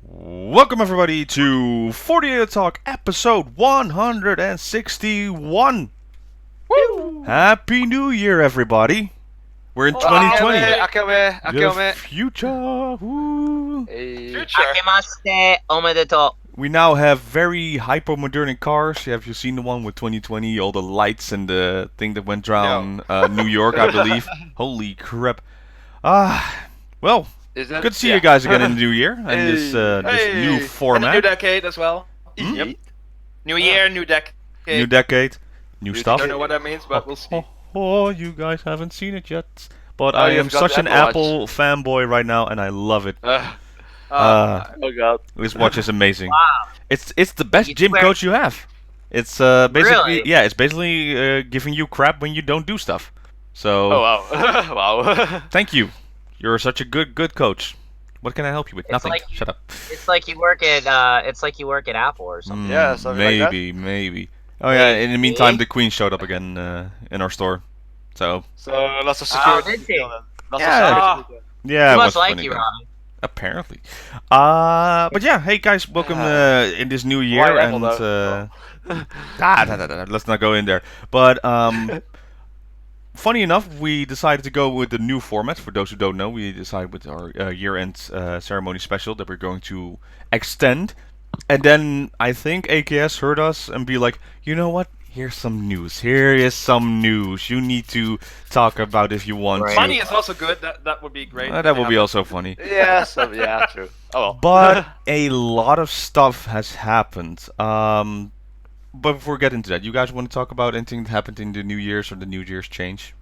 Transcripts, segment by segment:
Welcome everybody to 48 Talk episode 161. Woo! Happy New Year everybody. We're in 2020. The future. Woo. Future. Akemashite omedetou. We now have very hyper-modern cars. Have you seen the one with 2020? All the lights and the thing that went down New York, I believe. Holy crap. Well, good to see you guys again in the new year and this new format. And a new decade as well. Yep. New year, new decade. New decade, new stuff. Don't know what that means, but we'll see. Oh, you guys haven't seen it yet. But I am such an Apple fanboy right now, and I love it. Oh god. This watch is amazing. Wow. It's the best You gym swear- coach you have. It's basically Really? it's basically giving you crap when you don't do stuff. So Oh wow. Wow. thank you. You're such a good coach. What can I help you with? It's Nothing. like- Shut up. It's like you work at Apple or something. Yeah, something like that. maybe. Oh yeah. In the meantime, the Queen showed up again in our store. So So lots of security. did she? Lots Yeah. of security. yeah, She it must was like funny you, though. Robin. Apparently. But yeah, hey guys, welcome in this new year, Why and Apple, let's not go in there. But funny enough, we decided to go with the new format. For those who don't know, we decided with our year-end ceremony special that we're going to extend. And then I think AKS heard us and be like, you know what? Here's some news. Here is some news. You need to talk about if you want Right. to. Money is also good. That would be great. That would be also funny. Yeah, yeah, true. Oh well. But a lot of stuff has happened. But before we get into that, you guys want to talk about anything that happened in the New Year's or the New Year's change?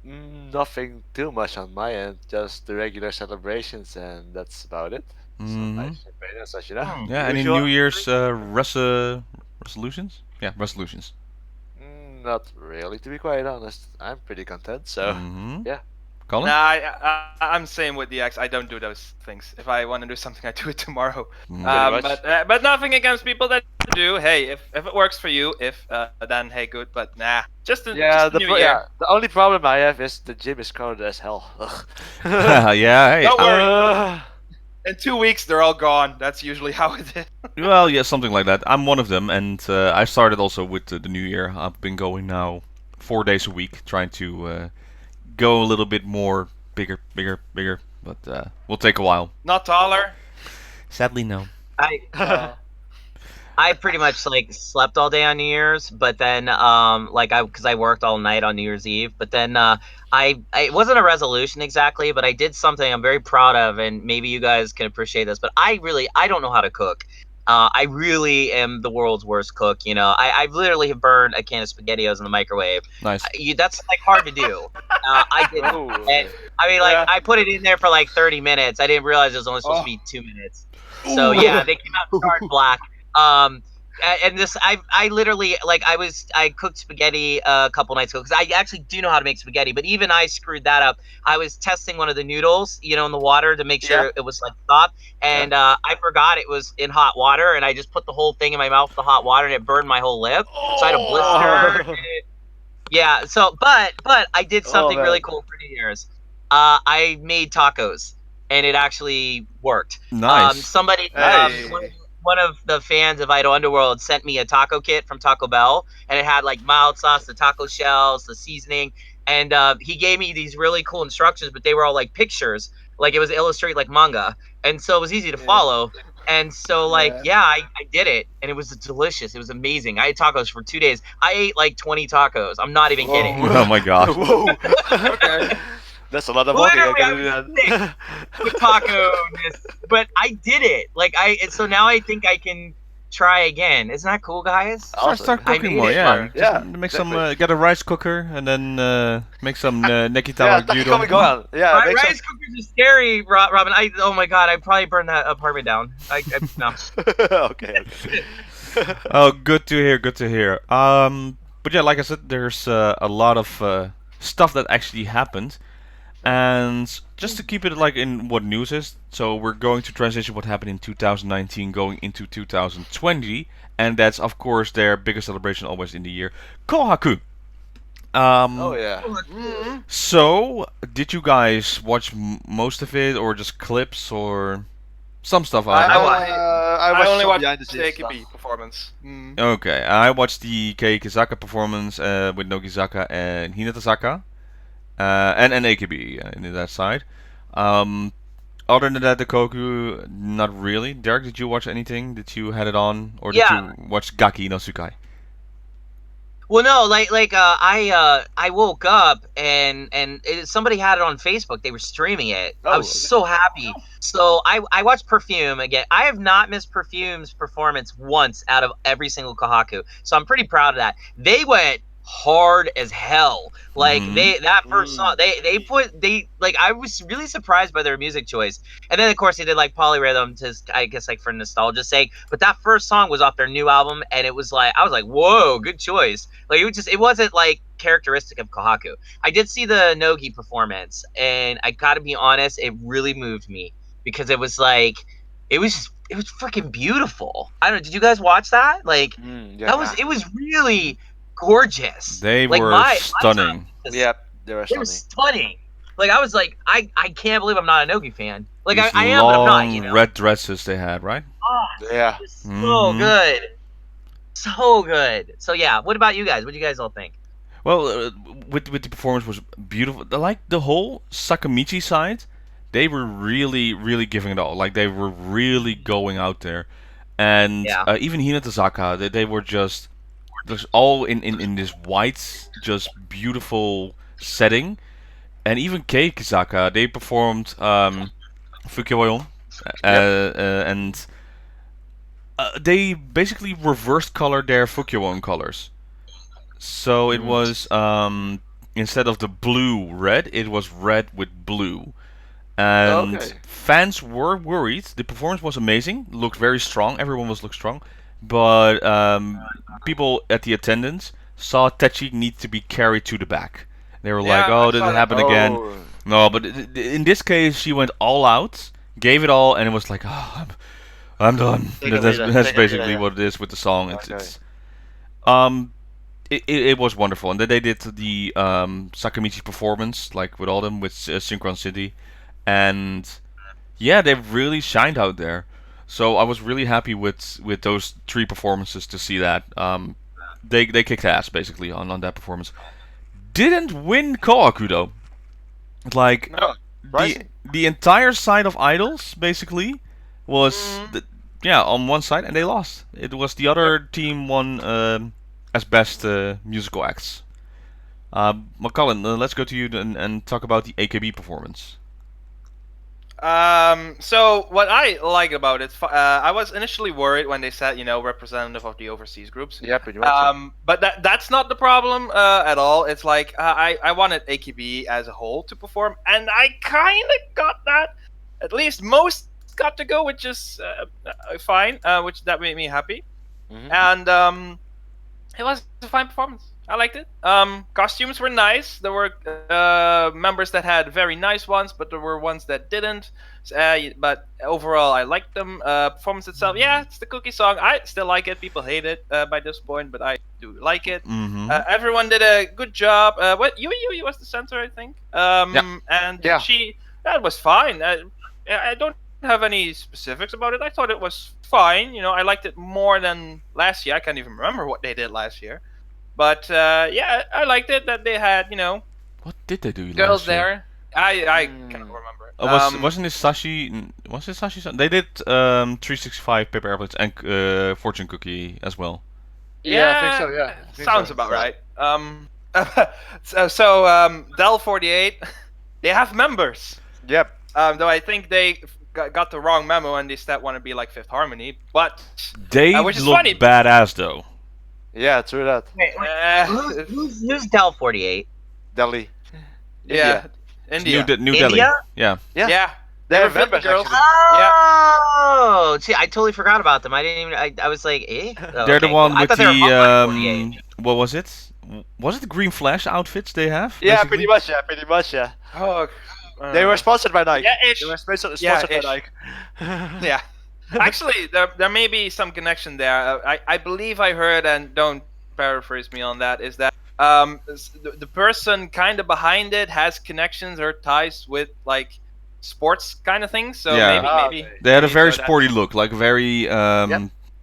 Nothing too much on my end, just the regular celebrations, and that's about it. So Mhm. nice champagne and such, you know. Yeah, any Usual. New Year's resolutions? Yeah, resolutions. Not really, to be quite honest. I'm pretty content. So yeah. Colin? Nah, I'm same with the X. I don't do those things. If I want to do something, I do it tomorrow. Mm. much. But nothing against people that do. Hey, if it works for you, then hey, good. But nah, just the new year. The only problem I have is the gym is crowded as hell. Yeah, hey. Don't worry. In 2 weeks, they're all gone. That's usually how it is. Well, yeah, something like that. I'm one of them, and I started also with the New Year. I've been going now 4 days a week, trying to go a little bit more bigger. But will take a while. Not taller. Sadly, no. I pretty much like slept all day on New Year's, but then because I worked all night on New Year's Eve, but then it wasn't a resolution exactly, but I did something I'm very proud of, and maybe you guys can appreciate this, but I don't know how to cook. I really am the world's worst cook. You know, I literally have burned a can of SpaghettiOs in the microwave. Nice. That's like hard to do. I did. Ooh. And, I mean, like Yeah. I put it in there for like 30 minutes. I didn't realize it was only supposed to be 2 minutes. So yeah, they came out dark black. And this, I literally I cooked spaghetti a couple nights ago because I actually do know how to make spaghetti, but even I screwed that up. I was testing one of the noodles, in the water to make sure it was like soft, and I forgot it was in hot water, and I just put the whole thing in my mouth with the hot water, and it burned my whole lip. So I had a blister. And yeah. So, but I did something man. really cool for New Year's. I made tacos, and it actually worked. Nice. Somebody, Hey. one of the fans of Idol Underworld sent me a taco kit from Taco Bell, and it had like mild sauce, the taco shells, the seasoning, and he gave me these really cool instructions, but they were all like pictures, like it was illustrated like manga, and so it was easy to follow. And so I did it, and it was delicious. It was amazing. I ate tacos for 2 days. I ate like 20 tacos. I'm not even kidding. Oh my god. Whoa. Okay. That's a lot of walking. I Literally, can I do was that. With taco-ness. But I did it. So now I think I can try again. Isn't that cool, guys? Start I cooking made more, it. yeah. Yeah, Just make some, definitely. get a rice cooker and then make some Yeah, nekitawa go gyudon. on. Yeah, My make rice some- cookers are scary, Robin. Oh my god, I probably burned that apartment down. No. okay. Oh, good to hear. Good to hear. But yeah, like I said, there's a lot of stuff that actually happened, and just to keep it like in what news is. So we're going to transition what happened in 2019 going into 2020, and that's of course their biggest celebration always in the year, Kohaku. Oh yeah. So, did you guys watch most of it, or just clips, or? Some stuff I only watched behind the the scenes AKB stuff. performance. Okay, I watched the Keikizaka performance with Nogizaka and Hinatazaka, and AKB in that side. Other than that, the Koku, not really. Derek, did you watch anything? Did you had it on, or did you watch Gaki no Tsukai? Well, no, I woke up and somebody had it on Facebook. They were streaming it. I was so happy. So I watched Perfume again. I have not missed Perfume's performance once out of every single Kohaku. So I'm pretty proud of that. They went hard as hell. Like that first song, I was really surprised by their music choice. And then of course they did like Polyrhythm to, I guess, like for nostalgia's sake. But that first song was off their new album, and it was like I was like, whoa, good choice. Like it wasn't like characteristic of Kohaku. I did see the Nogi performance, and I gotta be honest, it really moved me because it was like it was freaking beautiful. I don't know, did you guys watch that? Like it was really gorgeous. They like, were stunning. Yep, they were stunning. Like I was like, I can't believe I'm not a Nogi fan. Like These I am, but I'm not. You know, red dresses they had, right? oh, Yeah, it was so good, so good. So yeah, what about you guys? What do you guys all think? Well, with the performance was beautiful. Like the whole Sakamichi side, they were really giving it all. Like they were really going out there, and even Hinatazaka, they were just all in this white, just beautiful setting. And even Keikizaka, they performed Fukiwayon, and they basically reversed color their Fukiwayon colors. So it was instead of the blue red, it was red with blue. And fans were worried. The performance was amazing, looked very strong. Everyone looked strong, but people at the attendance saw Techi need to be carried to the back. They were like, "Oh, did it happen again?" No, but in this case, she went all out, gave it all, and it was like, "Oh, I'm done." That's basically what it is with the song. It was wonderful, and then they did the Sakamichi performance, like with all them with Synchron City, and yeah, they really shined out there. So I was really happy with those three performances to see that. They kicked ass basically on that performance. Didn't win Kohaku though. Like the entire side of idols basically was on one side, and they lost. It was the other team won as best musical acts. Colin, let's go to you and talk about the AKB performance. So what I like about it, I was initially worried when they said, representative of the overseas groups. Yeah, pretty much. But that's not the problem at all. It's like I wanted AKB as a whole to perform, and I kind of got that. At least most got to go, which is fine. Which that made me happy, and it was a fine performance. I liked it. Costumes were nice. There were members that had very nice ones, but there were ones that didn't. But overall, I liked them. Performance itself, it's the Cookie song. I still like it. People hate it by this point, but I do like it. Everyone did a good job. Yui was the center, I think. That was fine. I don't have any specifics about it. I thought it was fine. I liked it more than last year. I can't even remember what they did last year. But I liked it that they had, what did they do? Girls last year? there. I can't remember. Wasn't it Sashi? Was it Sashi? They did 365 paper airplanes and fortune cookie as well. Yeah, I think so. Yeah, sounds about right. Del48, they have members. Yep. Though I think they got the wrong memo and they instead want to be like Fifth Harmony, but they which is look funny. badass though. Yeah, true that. Wait, who's Del48? Delhi. Yeah, India. New Delhi. Yeah. They were members, girls. Oh, see, I totally forgot about them. I didn't even. I was like, eh. Oh, They're the one with the what was it? Was it the Green Flash outfits they have? Yeah, basically? pretty much. Yeah. Oh. They were sponsored by Nike. Yeah, ish. They were sponsored by Nike. Yeah. Actually, there may be some connection there. I believe I heard, and don't paraphrase me on that, is that the person kind of behind it has connections or ties with like sports kind of thing. So Yeah. maybe They had a maybe very so that- sporty look, like very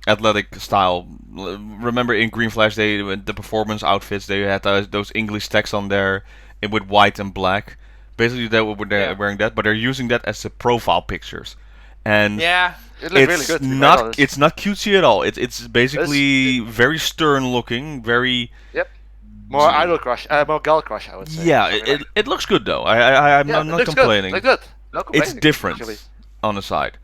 athletic style. Remember in Green Flash, the performance outfits, they had those English text on there with white and black. Basically, they were wearing that, but they're using that as the profile pictures. And Yeah. It looked really it's good. To be quite not honest. it's not cutesy at all. It's basically very stern looking, very More idol crush, more gal crush, I would say. yeah. Something like It looks good though. I'm Yeah, not it looks complaining. Good. Look good. No It's complaining, different actually. on the side.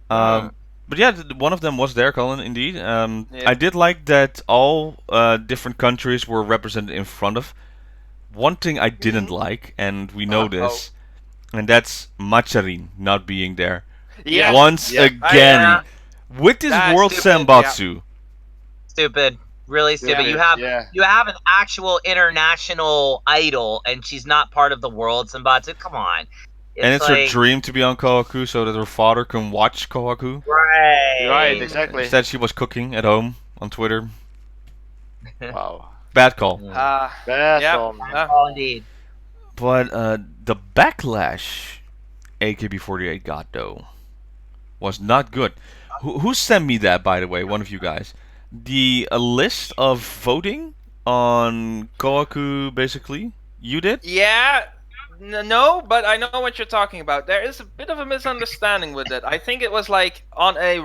But yeah, one of them was there, Colin. Indeed. Yeah. I did like that all different countries were represented in front of. One thing I didn't like, and we know this, and that's Macharin not being there. Yeah. Once again, with this That's World stupid, Senbatsu. Stupid. Really stupid. Stupid, You have an actual international idol, and she's not part of the world Senbatsu. Come on. And it's her like- dream to be on Kohaku so that her father can watch Kohaku. Right. Right, exactly. Instead, she was cooking at home on Twitter. Wow. Bad call. Bad Yeah. film. Oh, indeed. But the backlash AKB48 got though was not good. Who sent me that, by the way? One of you guys. A list of voting on Kohaku, basically. You did? Yeah. No, but I know what you're talking about. There is a bit of a misunderstanding with it. I think it was like on a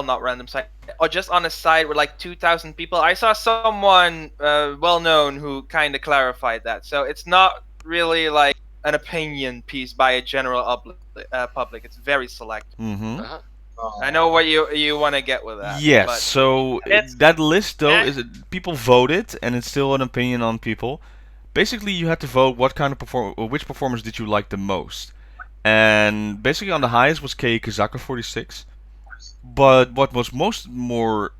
not random site, or just on a site with like 2,000 people. I saw someone well known who kind of clarified that. So it's not really like an opinion piece by a general public. It's very select. Mm-hmm. I know what you want to get with that. Yes. but- So that list though is people voted, and it's still an opinion on people. Basically, you had to vote what kind of which performance did you like the most, and basically on the highest was Kei Kazaka 46. But what was more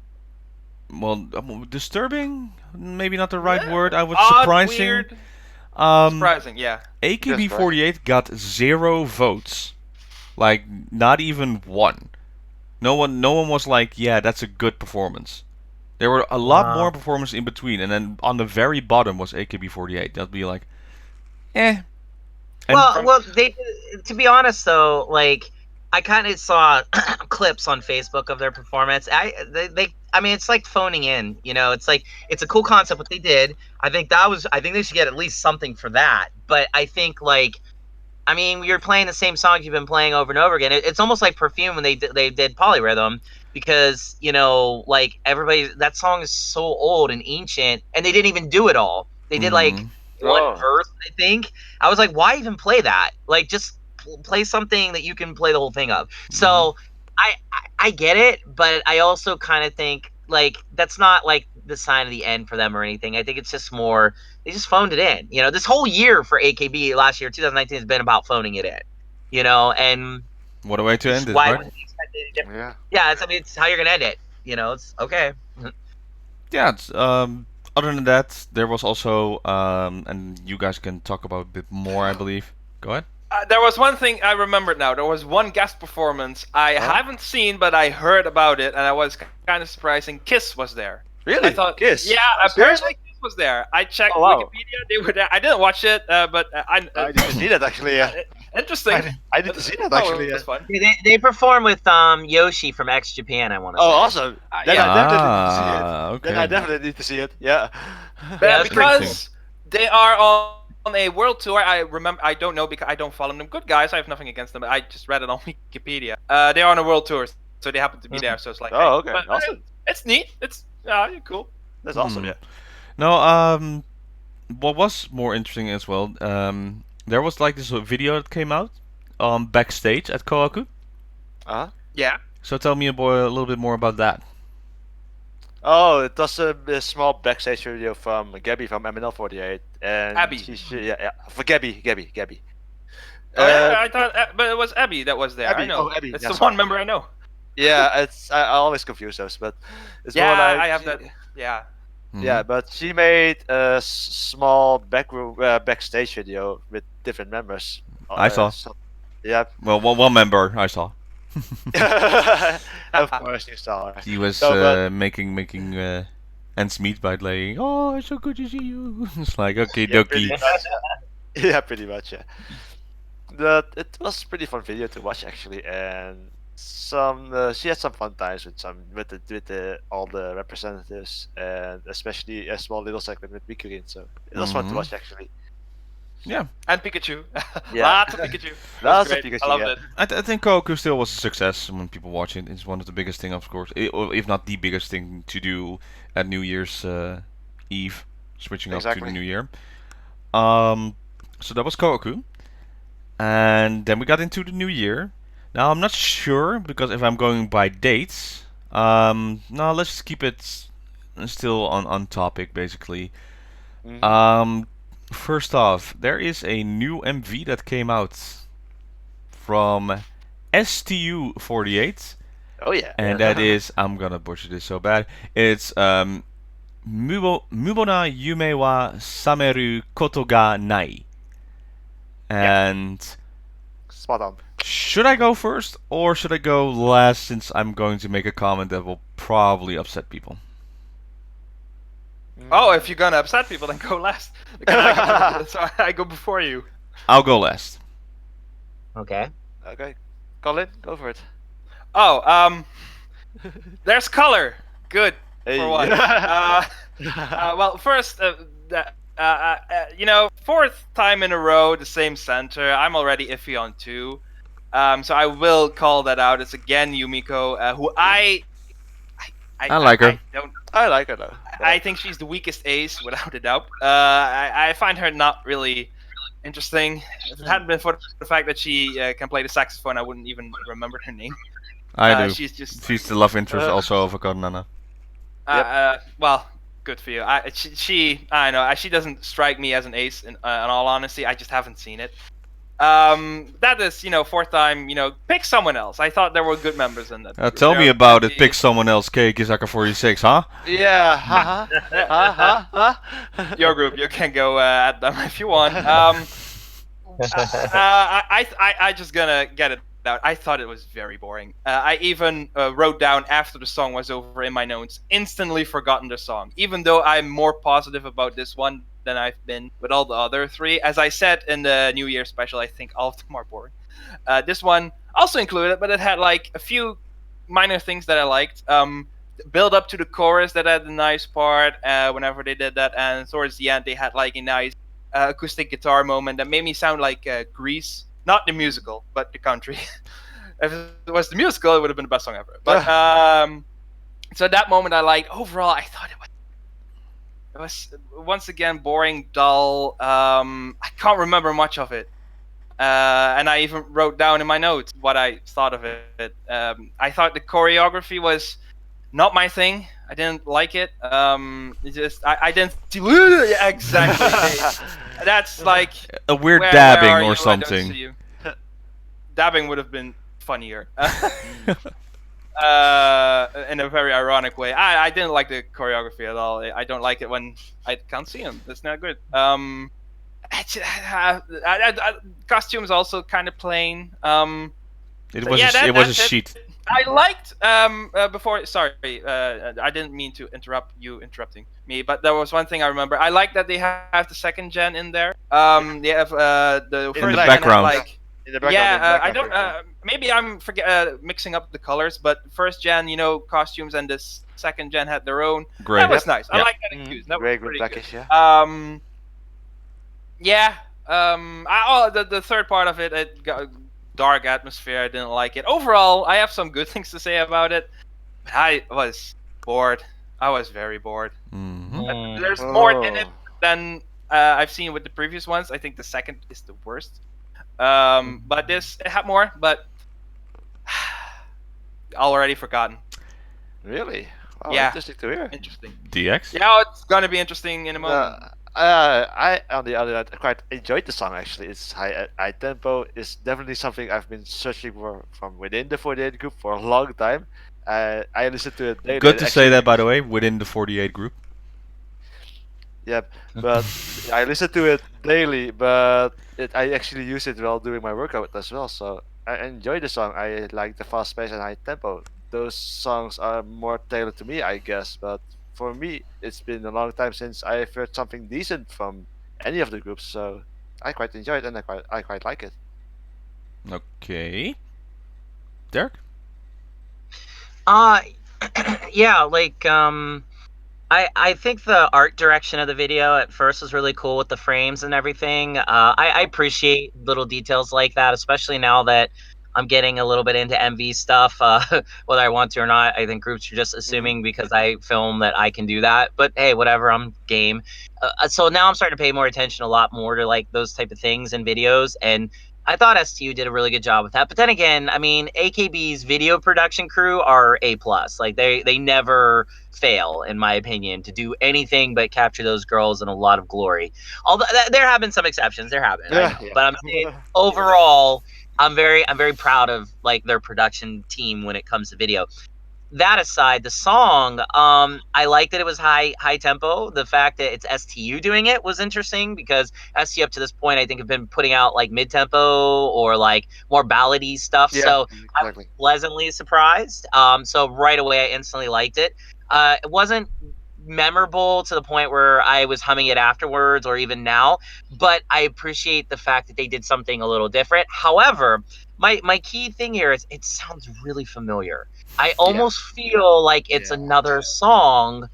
disturbing, maybe not the right Yeah. word. I would Odd, surprising. weird, Um, surprising, yeah. AKB48 got 0 votes, like not even one. No one was like, yeah, that's a good performance. There were a lot more performances in between, and then on the very bottom was AKB48. That'd be like, eh. And Well, to be honest though, like I kind of saw clips on Facebook of their performance. I mean, it's like phoning in. You know, it's like it's a cool concept what they did. I think they should get at least something for that. But I think I mean, you're playing the same songs you've been playing over and over again. It's almost like Perfume when they did Polyrhythm, because like everybody, that song is so old and ancient, and they didn't even do it all. They did like one verse, I think. I was like, why even play that? Like, just play something that you can play the whole thing of. So I get it, but I also kind of think like that's not like the sign of the end for them or anything. I think it's just more they just phoned it in. You know, this whole year for AKB last year, 2019, has been about phoning it in. You know, and what a way to end it, why right? would we expect anything different? Yeah. It's how you're gonna end it. You know, it's okay. Yeah. Other than that, there was also, and you guys can talk about a bit more, I believe. Go ahead. There was one thing I remembered now. There was one guest performance I haven't seen, but I heard about it, and I was kind of surprising. Kiss was there. Really? I thought, Kiss? yeah, apparently Kiss was there. I checked Oh, wow. Wikipedia; they were there. I didn't watch it, but I didn't see that actually. Yeah. interesting. I didn't see that Oh, actually. it Yeah. was fun. They perform with Yoshi from X Japan. I want to Oh, say. awesome. Then yeah. I definitely need to see it. Okay. Then I definitely need to see it. Yeah. that's pretty Because they are on a world tour. I remember. I don't know because I don't follow them. Good guys. I have nothing against them. I just read it on Wikipedia. They are on a world tour, so they happen to be there. So it's like, Oh, hey, okay. but, Awesome. it's neat. It's cool. That's awesome. Yeah. No, what was more interesting as well, there was like this video that came out backstage at Kohaku. Yeah. So tell me a little bit more about that. Oh, it was a small backstage video from Gabby from MNL48 and Abby. Yeah, for Gabby. Oh, yeah, I thought, but it was Abby that was there. Abby. I know. Oh, Abby. It's Yeah, the sorry. one member I know. Yeah, it's I always confuse those, but it's Yeah, more like I have that. Yeah. Yeah, but she made a small backstage video with different members. I saw. Yeah, Well, one member I saw. of course you saw her. He was No, but- making ends meet by like, oh, it's so good to see you. It's like, okay, Yeah, pretty dokie. much. Yeah, pretty much. Yeah. But it was a pretty fun video to watch actually, and she had some fun times with all the representatives, and especially a small little segment with Mikurin. So it was fun to watch actually. Yeah, And Pikachu. Yeah. Lots of Pikachu. Lots of Great. Pikachu, I loved yeah. it. I think Kohaku still was a success when people watch it. It's one of the biggest things, of course, or if not the biggest thing to do at New Year's Eve, switching up to Exactly. the new year. So that was Kohaku, and then we got into the new year. Now I'm not sure because if I'm going by dates, no, let's just keep it still on topic basically. Mhm. First off, there is a new MV that came out from STU48, Oh yeah. and that is, I'm gonna butcher this so bad. It's Mubōna yume wa sameru koto ga nai. And Spot on. should I go first or should I go last, since I'm going to make a comment that will probably upset people? Oh, if you're gonna upset people, then go last. Because so I go before you. I'll go last. Okay. Okay, Colin, go for it. Oh, there's color. Good Hey. for one. Well, first, fourth time in a row, the same center. I'm already iffy on 2. So I will call that out. It's again Yumiko, who I like her. I like her though. I think she's the weakest ace, without a doubt. I find her not really interesting. If it hadn't been for the fact that she can play the saxophone, I wouldn't even remember her name. I do. She's just She's the love interest also of Nana. well, good for you. I know she doesn't strike me as an ace. In all honesty, I just haven't seen it. That is, fourth time. Pick someone else. I thought there were good members in that. Tell me about it. Pick someone else. Kisaka46, huh? Yeah. Your group. You can go at them if you want. I just gonna get it out. I thought it was very boring. I even wrote down after the song was over in my notes, instantly forgotten the song, even though I'm more positive about this one than I've been with all the other 3. As I said in the New Year special, I think all of them are boring. This one also included, but it had like a few minor things that I liked. Build up to the chorus that had a nice part whenever they did that, and towards the end they had like a nice acoustic guitar moment that made me sound like Grease. Not the musical, but the country. If it was the musical, it would have been the best song ever. But so that moment I liked. Overall, I thought it was once again boring, dull. I can't remember much of it, and I even wrote down in my notes what I thought of it. I thought the choreography was not my thing. I didn't like it. It just I didn't see exactly. That's like A weird where dabbing are you? I or don't something. see you. Dabbing would have been funnier. In a very ironic way. I didn't like the choreography at all. I don't like it when I can't see him. That's not good. Costumes also kind of plain. It So was yeah, it was a that's it. sheet. I liked before. Sorry, I didn't mean to interrupt you interrupting me, but there was one thing I remember. I like that they have the second gen in there. They have the In first the gen had, background. like In the background, yeah. I in the don't. background. Maybe I'm mixing up the colors, but first gen, costumes, and this second gen had their own. Great. That was nice. I Yeah. like that excuse. That was Grey with pretty blackish, good. yeah. Yeah. The third part of it, it got dark atmosphere. I didn't like it. Overall, I have some good things to say about it. But I was bored. I was very bored. Mhm. There's more in it Oh. than I've seen with the previous ones. I think the second is the worst. But this it had more, but already forgotten. Really? Wow, Yeah. interesting to hear. Interesting. DX? Yeah, it's gonna be interesting in a moment. I on the other hand quite enjoyed the song actually. It's high tempo. It's definitely something I've been searching for from within the 48 group for a long time. I listened to it daily. Good to say actually. that, by the way, within the 48 group. Yep, but I listen to it daily, but I actually use it while doing my workout as well. So I enjoy the song. I like the fast pace and high tempo. Those songs are more tailored to me, I guess. But for me, it's been a long time since I've heard something decent from any of the groups. So I quite enjoy it, and I quite like it. Okay. Derek? Yeah, like I think the art direction of the video at first was really cool with the frames and everything. I appreciate little details like that, especially now that I'm getting a little bit into MV stuff, whether I want to or not. I think groups are just assuming because I film that I can do that. But hey, whatever, I'm game. So now I'm starting to pay more attention, a lot more to like those type of things in videos, and I thought STU did a really good job with that. But then again, I mean, AKB's video production crew are A plus. Like they never fail, in my opinion, to do anything but capture those girls in a lot of glory. Although there have been some exceptions, there have been, I know. But I'm saying overall, I'm very proud of like their production team when it comes to video. That aside, the song, I like that it was high tempo. The fact that it's STU doing it was interesting because STU up to this point, I think, have been putting out like mid tempo or like more ballady stuff. Yeah, So exactly. I was pleasantly surprised. So right away, I instantly liked it. It wasn't memorable to the point where I was humming it afterwards or even now, but I appreciate the fact that they did something a little different. However, my key thing here is it sounds really familiar. I almost feel like it's another song.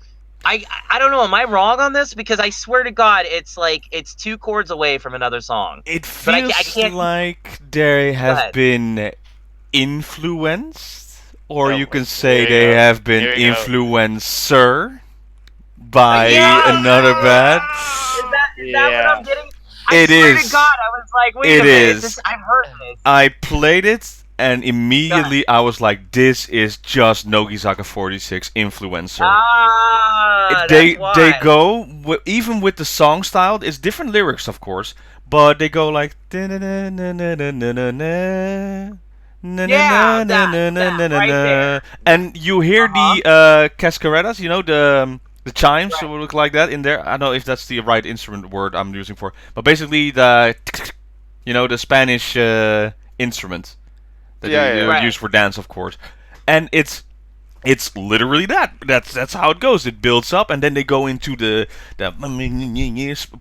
I don't know. Am I wrong on this? Because I swear to God, it's like it's 2 chords away from another song. It But feels I can't. like they have ahead. been influenced, or Oh, you can there say you they go. have been There you go. influencer by Yeah! another band. Is that what I'm getting? I It swear is. to God, I was like, wait It a minute. is. I've heard this. I played it, and immediately I was like, "This is just Nogizaka 46 influencer." That's why. They go even with the song style. It's different lyrics, of course, but they go like. Yeah, that right there. And you hear the cascaretas, you know, the chimes Right. will look like that in there. I don't know if that's the right instrument word I'm using for, but basically the, you know, the Spanish instrument that you Right. use for dance, of course. And it's literally that. That's how it goes. It builds up, and then they go into the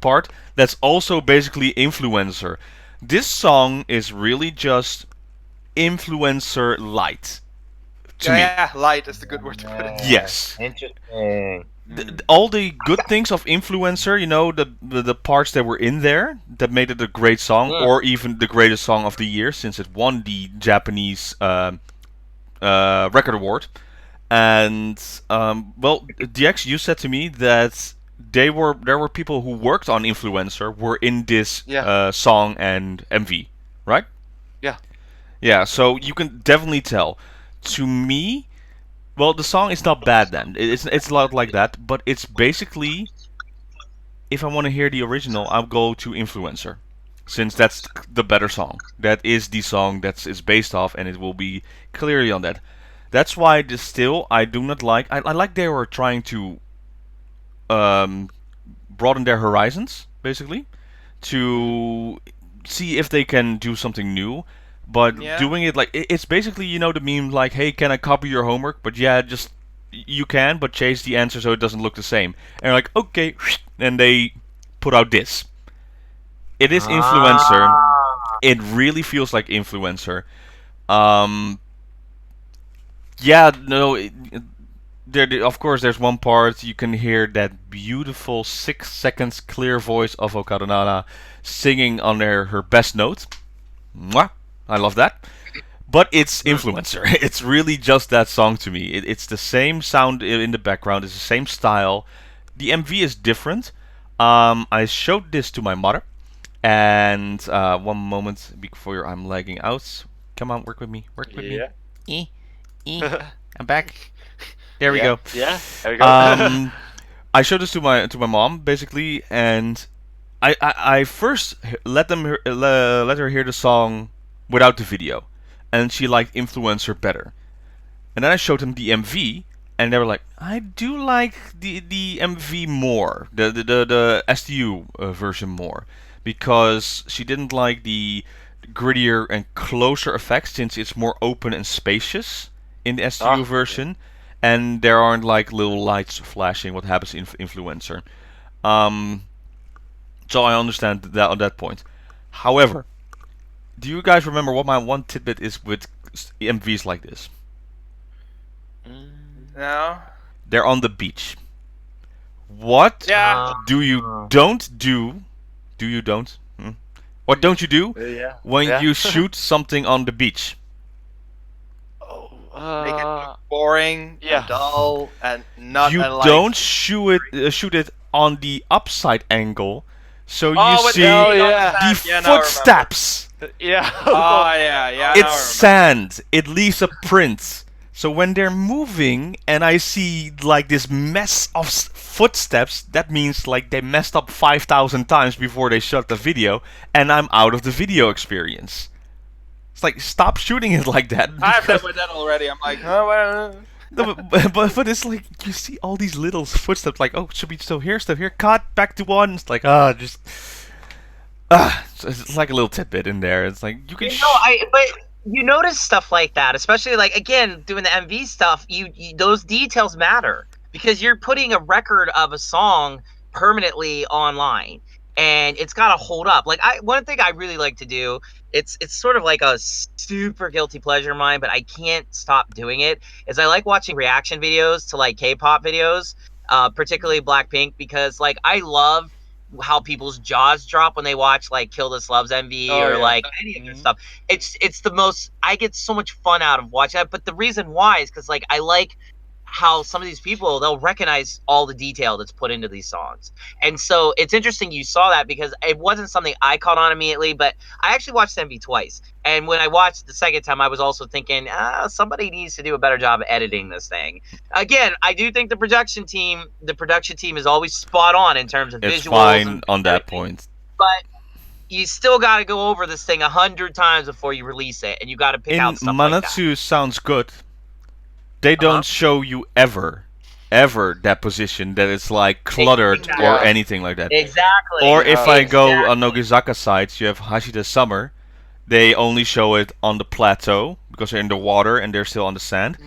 part. That's also basically influencer. This song is really just influencer light to me. Yeah, light is the good word to put it. Yes. Interesting. All the good things of influencer, you know, the parts that were in there that made it a great song, or even the greatest song of the year, since it won the Japanese record award. And well, DX, you said to me that there were people who worked on influencer were in this song and MV, right? Yeah. Yeah, so you can definitely tell. To me, well, the song is not bad then. It's a lot like that, but it's basically, if I want to hear the original, I'll go to Influencer, since that's the better song. That is the song that is based off, and it will be clearly on that. That's why this still I do not like. I like they were trying to broaden their horizons, basically, to see if they can do something new. But doing it like it's basically, you know, the meme like, hey, can I copy your homework? But yeah, just you can, but change the answer so it doesn't look the same. And they're like, okay, and they put out this. It is influencer. It really feels like influencer. Yeah, no. Of course, there's one part you can hear that beautiful 6 seconds clear voice of Okada Nana singing on her best note. Mwah! I love that. But it's influencer. It's really just that song to me. It's the same sound in the background. It's the same style. The MV is different. I showed this to my mother. And one moment before I'm lagging out. Come on, work with me. Work with me. I'm back. There we go. Yeah, there we go. I showed this to my mom basically, and I first let her hear the song without the video, and she liked Influencer better. And then I showed them the MV, and they were like, I do like the MV more, the STU version more, because she didn't like the grittier and closer effects since it's more open and spacious in the STU version, and there aren't like little lights flashing. What happens in Influencer? So I understand that on that point. However, Do you guys remember what my one tidbit is with MVs like this? No. They're on the beach. What Yeah. do you don't do? Do you don't? What don't you do Yeah. when Yeah. you shoot something on the beach? Make it look boring, yeah. and dull, and not. You like, don't shoot it on the upside angle, so you with see Oh, on yeah. sand. the Yeah, now I remember. footsteps. Yeah. Oh yeah, yeah. now I It's remember. sand. It leaves a print. So when they're moving and I see like this mess of footsteps, that means like they messed up 5,000 times before they shot the video, and I'm out of the video experience. It's like, stop shooting it like that. I have that because- with that already. I'm like, oh, well. No, but it's like you see all these little footsteps, like, oh, should be still here, cut back to one. It's like, so it's like a little tidbit in there. It's like you can. But you notice stuff like that, especially like again doing the MV stuff. You those details matter because you're putting a record of a song permanently online, and it's got to hold up. Like one thing I really like to do. It's sort of like a super guilty pleasure of mine, but I can't stop doing it. Is I like watching reaction videos to like K-pop videos, particularly Blackpink, because like I love how people's jaws drop when they watch like Kill This Loves MV or like any of this stuff. It's the most. I get so much fun out of watching that. But the reason why is because like I like how some of these people, they'll recognize all the detail that's put into these songs. And so it's interesting you saw that because it wasn't something I caught on immediately, but I actually watched MV twice. And when I watched the second time, I was also thinking, somebody needs to do a better job of editing this thing. Again, I do think the production team is always spot on in terms of It's visuals. fine and on that everything. point. But you still got to go over this thing 100 times before you release it, and you got to pick In out stuff like that. Manatsu sounds good. They don't show you ever that position that it's like cluttered Exactly. or anything like that. Exactly. Or if I go on Exactly. Nogizaka sites, you have Hashida Summer. They only show it on the plateau because they're in the water and they're still on the sand.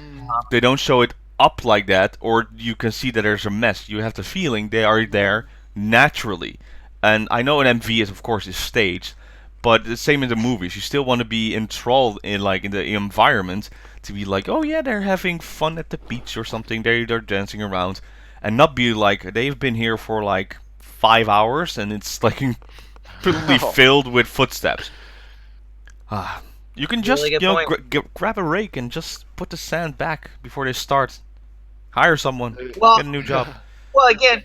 They don't show it up like that, or you can see that there's a mess. You have the feeling they are there naturally. And I know an MV is of course is staged, but the same in the movies. You still want to be enthralled in like in the environment to be like, oh yeah, they're having fun at the beach or something. They're dancing around, and not be like they've been here for like 5 hours and it's like completely filled with footsteps. You can just Really good point. grab a rake and just put the sand back before they start. Hire someone. Well- Get a new job. Well, again,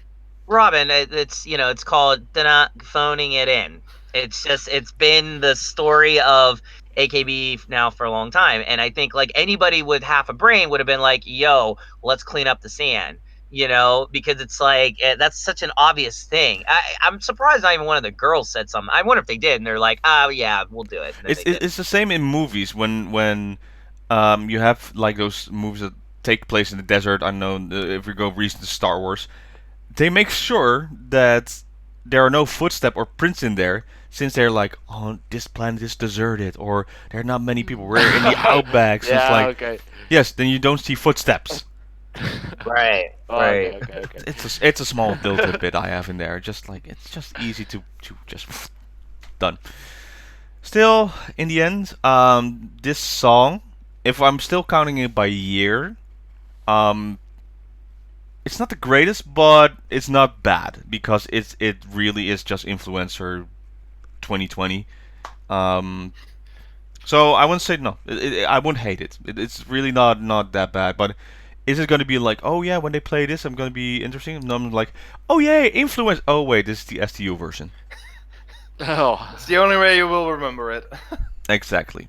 Robin, it's called not phoning it in. It's been the story of AKB now for a long time, and I think like anybody with half a brain would have been like, "Yo, let's clean up the sand," because it's like that's such an obvious thing. I'm surprised not even one of the girls said something. I wonder if they did, and they're like, "Oh yeah, we'll do it." And then they did. It's the same in movies when you have like those movies that take place in the desert. I know if we go recent to Star Wars, they make sure that there are no footsteps or prints in there, since they're like, oh, this planet is deserted, or there are not many people. We're in the outback. So it's like, okay. yes, then you don't see footsteps. Right. Oh, Right. Okay. It's a small little bit I have in there. Just like it's just easy to just done. Still, in the end, this song, if I'm still counting it by year, it's not the greatest, but it's not bad because it really is just influencer 2020. So I wouldn't say no. I wouldn't hate it. It's really not that bad. But is it going to be like, oh yeah, when they play this, I'm going to be interesting? No, I'm like, oh yeah, influence. Oh wait, this is the STU version. Oh. It's the only way you will remember it. Exactly.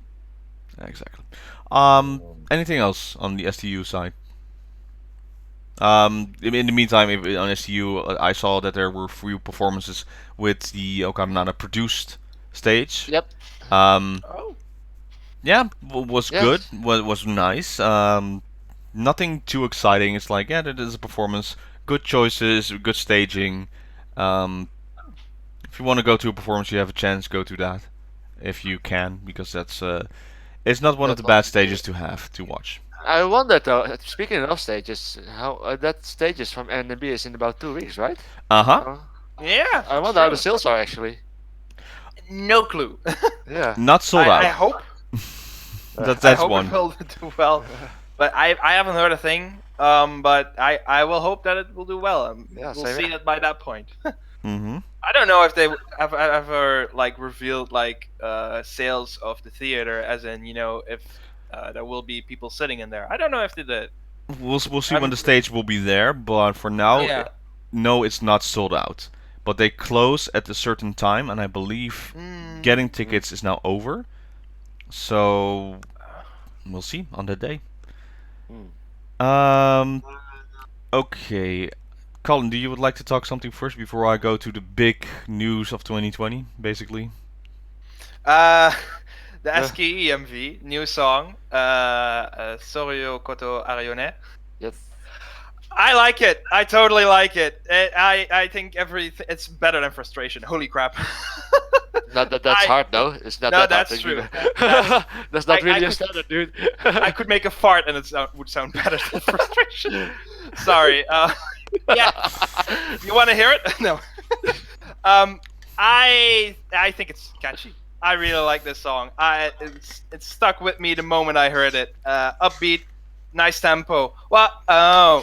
Anything else on the STU side? In the meantime, on STU, I saw that there were 3 performances with the Okaranana produced stage. Yep. Oh. Yeah, was Yes. good. Was nice. Nothing too exciting. It's like, yeah, that is a performance. Good choices, good staging. If you want to go to a performance, you have a chance. Go to that, if you can, because that's it's not one of the bad stages to have to watch. I wonder though. Speaking of stages, how that stages from NB is in about 2 weeks, right? Uh huh. Yeah. I wonder how the sales are actually. no clue. Yeah. Not sold I out. hope. That's I hope one. it will do well. But I haven't heard a thing. But I will hope that it will do well. Yeah, We'll same see here. it by that point. Mm-hmm. I don't know if they have ever like revealed like sales of the theater, as in if there will be people sitting in there. I don't know if they did. We'll see when I'm- the stage will be there, but for now, Yeah. no, it's not sold out. But they close at a certain time, and I believe Mm, getting tickets is now over. So we'll see on that day. Okay, Colin, do you would like to talk something first before I go to the big news of 2020, basically? the Yeah. SKE new song, Soryo Koto Arione. Yes. I like it. I totally like it. I think it's better than Frustration. Holy crap. Not that that's I- hard though. It's not No, that that's hard. true. That's not I really a could- standard, dude. I could make a fart and it would sound better than Frustration. Sorry. Yeah. You want to hear it? No. I think it's catchy. I really like this song. It stuck with me the moment I heard it. Upbeat, nice tempo. I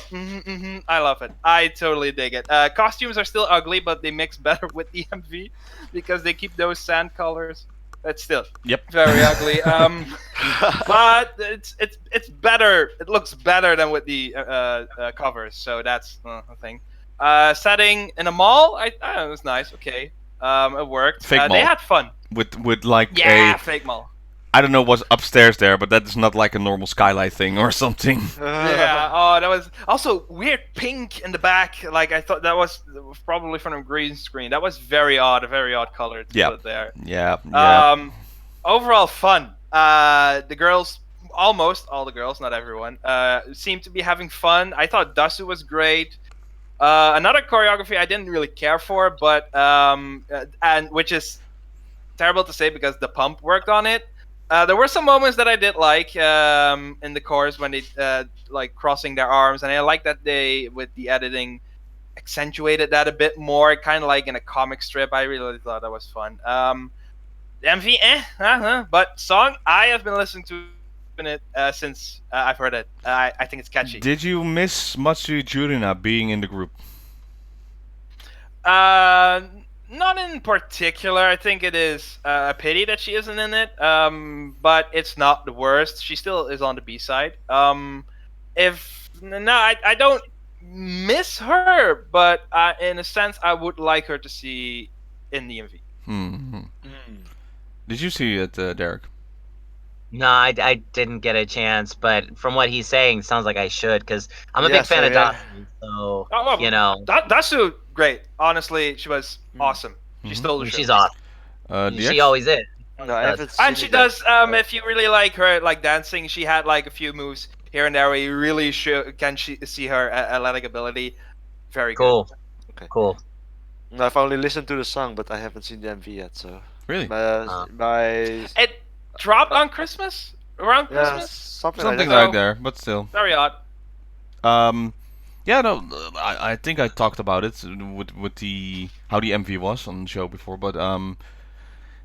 love it. I totally dig it. Costumes are still ugly, but they mix better with the MV because they keep those sand colors. But still, Yep. very ugly. But it's better. It looks better than with the covers. So that's a thing. Setting in a mall, I it was nice. Okay, it worked. Fake They mall. had fun. With like Yeah, a fake mall. I don't know what's upstairs there, but that is not like a normal skylight thing or something. Yeah. Oh, that was also weird pink in the back. Like I thought that was probably from a green screen. That was very odd. A very odd color to Yeah. put there. Yeah. Yeah. Overall fun. The girls, almost all the girls, not everyone, seemed to be having fun. I thought Dasu was great. Another choreography I didn't really care for, but and which is terrible to say because the pump worked on it. There were some moments that I did like in the chorus when they like crossing their arms, and I like that they with the editing accentuated that a bit more, kind of like in a comic strip. I really thought that was fun. MV, but song I have been listening to it since I've heard it. I think it's catchy. Did you miss Matsu Jurina being in the group? Not in particular. I think it is a pity that she isn't in it. But it's not the worst. She still is on the B side. I don't miss her, but in a sense, I would like her to see in the MV. Hmm. Did you see it, Derek? No, I didn't get a chance, but from what he's saying, sounds like I should, because I'm a Yeah, big fan of so, yeah. Dawson, so, Oh, well, you know, Dasu, great. Honestly, she was awesome. She stole the show. she's awesome. DX? She always is. No, I haven't seen And she it does. yet. If you really like her, like dancing, she had like a few moves here and there where you really can see her athletic ability. Very Cool. Okay. Cool. No, I've only listened to the song, but I haven't seen the MV yet. So Really? my good. It dropped on Christmas, around yeah, Christmas. something Something like that. like there, but still. Very odd. Yeah, no, I think I talked about it with the how the MV was on the show before, but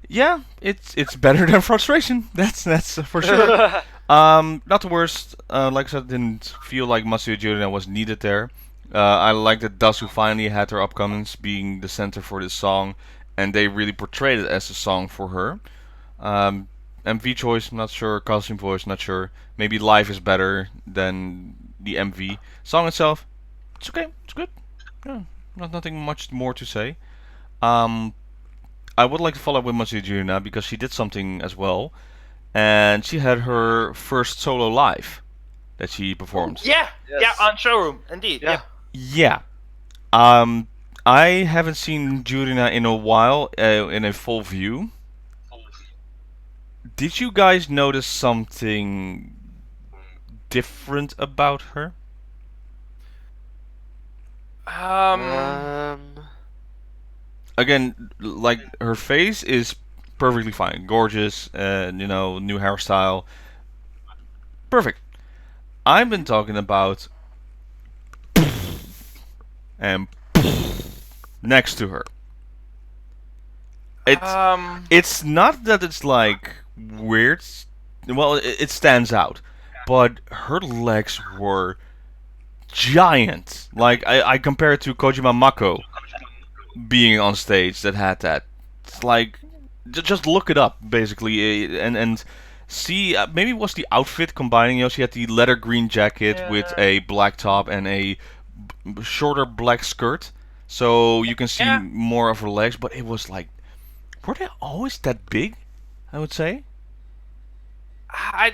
yeah, it's better than Frustration. That's for sure. Not the worst. Like I said, didn't feel like Matsuya Jurina was needed there. I like that Dasu finally had her upcomings being the center for this song, and they really portrayed it as a song for her. MV choice, not sure. Costume voice, not sure. Maybe live is better than the MV. Song itself, it's okay. It's good. Yeah, nothing much more to say. I would like to follow up with Matsuya Jurina because she did something as well, and she had her first solo live that she performed. Yeah, Yes. yeah, on showroom, indeed. Yeah. Yeah. Yeah. I haven't seen Jurina in a while in a full view. Did you guys notice something different about her? Again, like her face is perfectly fine, gorgeous, new hairstyle, perfect. I've been talking about and next to her. It's not that it's like weird. Well, it stands out, but her legs were giant. Like I compare it to Kojima Mako being on stage that had that. It's like just look it up basically, and see. Maybe it was the outfit combining. You know, she had the leather green jacket with a black top and a shorter black skirt, so you can see more of her legs. But it was like, were they always that big? I would say. I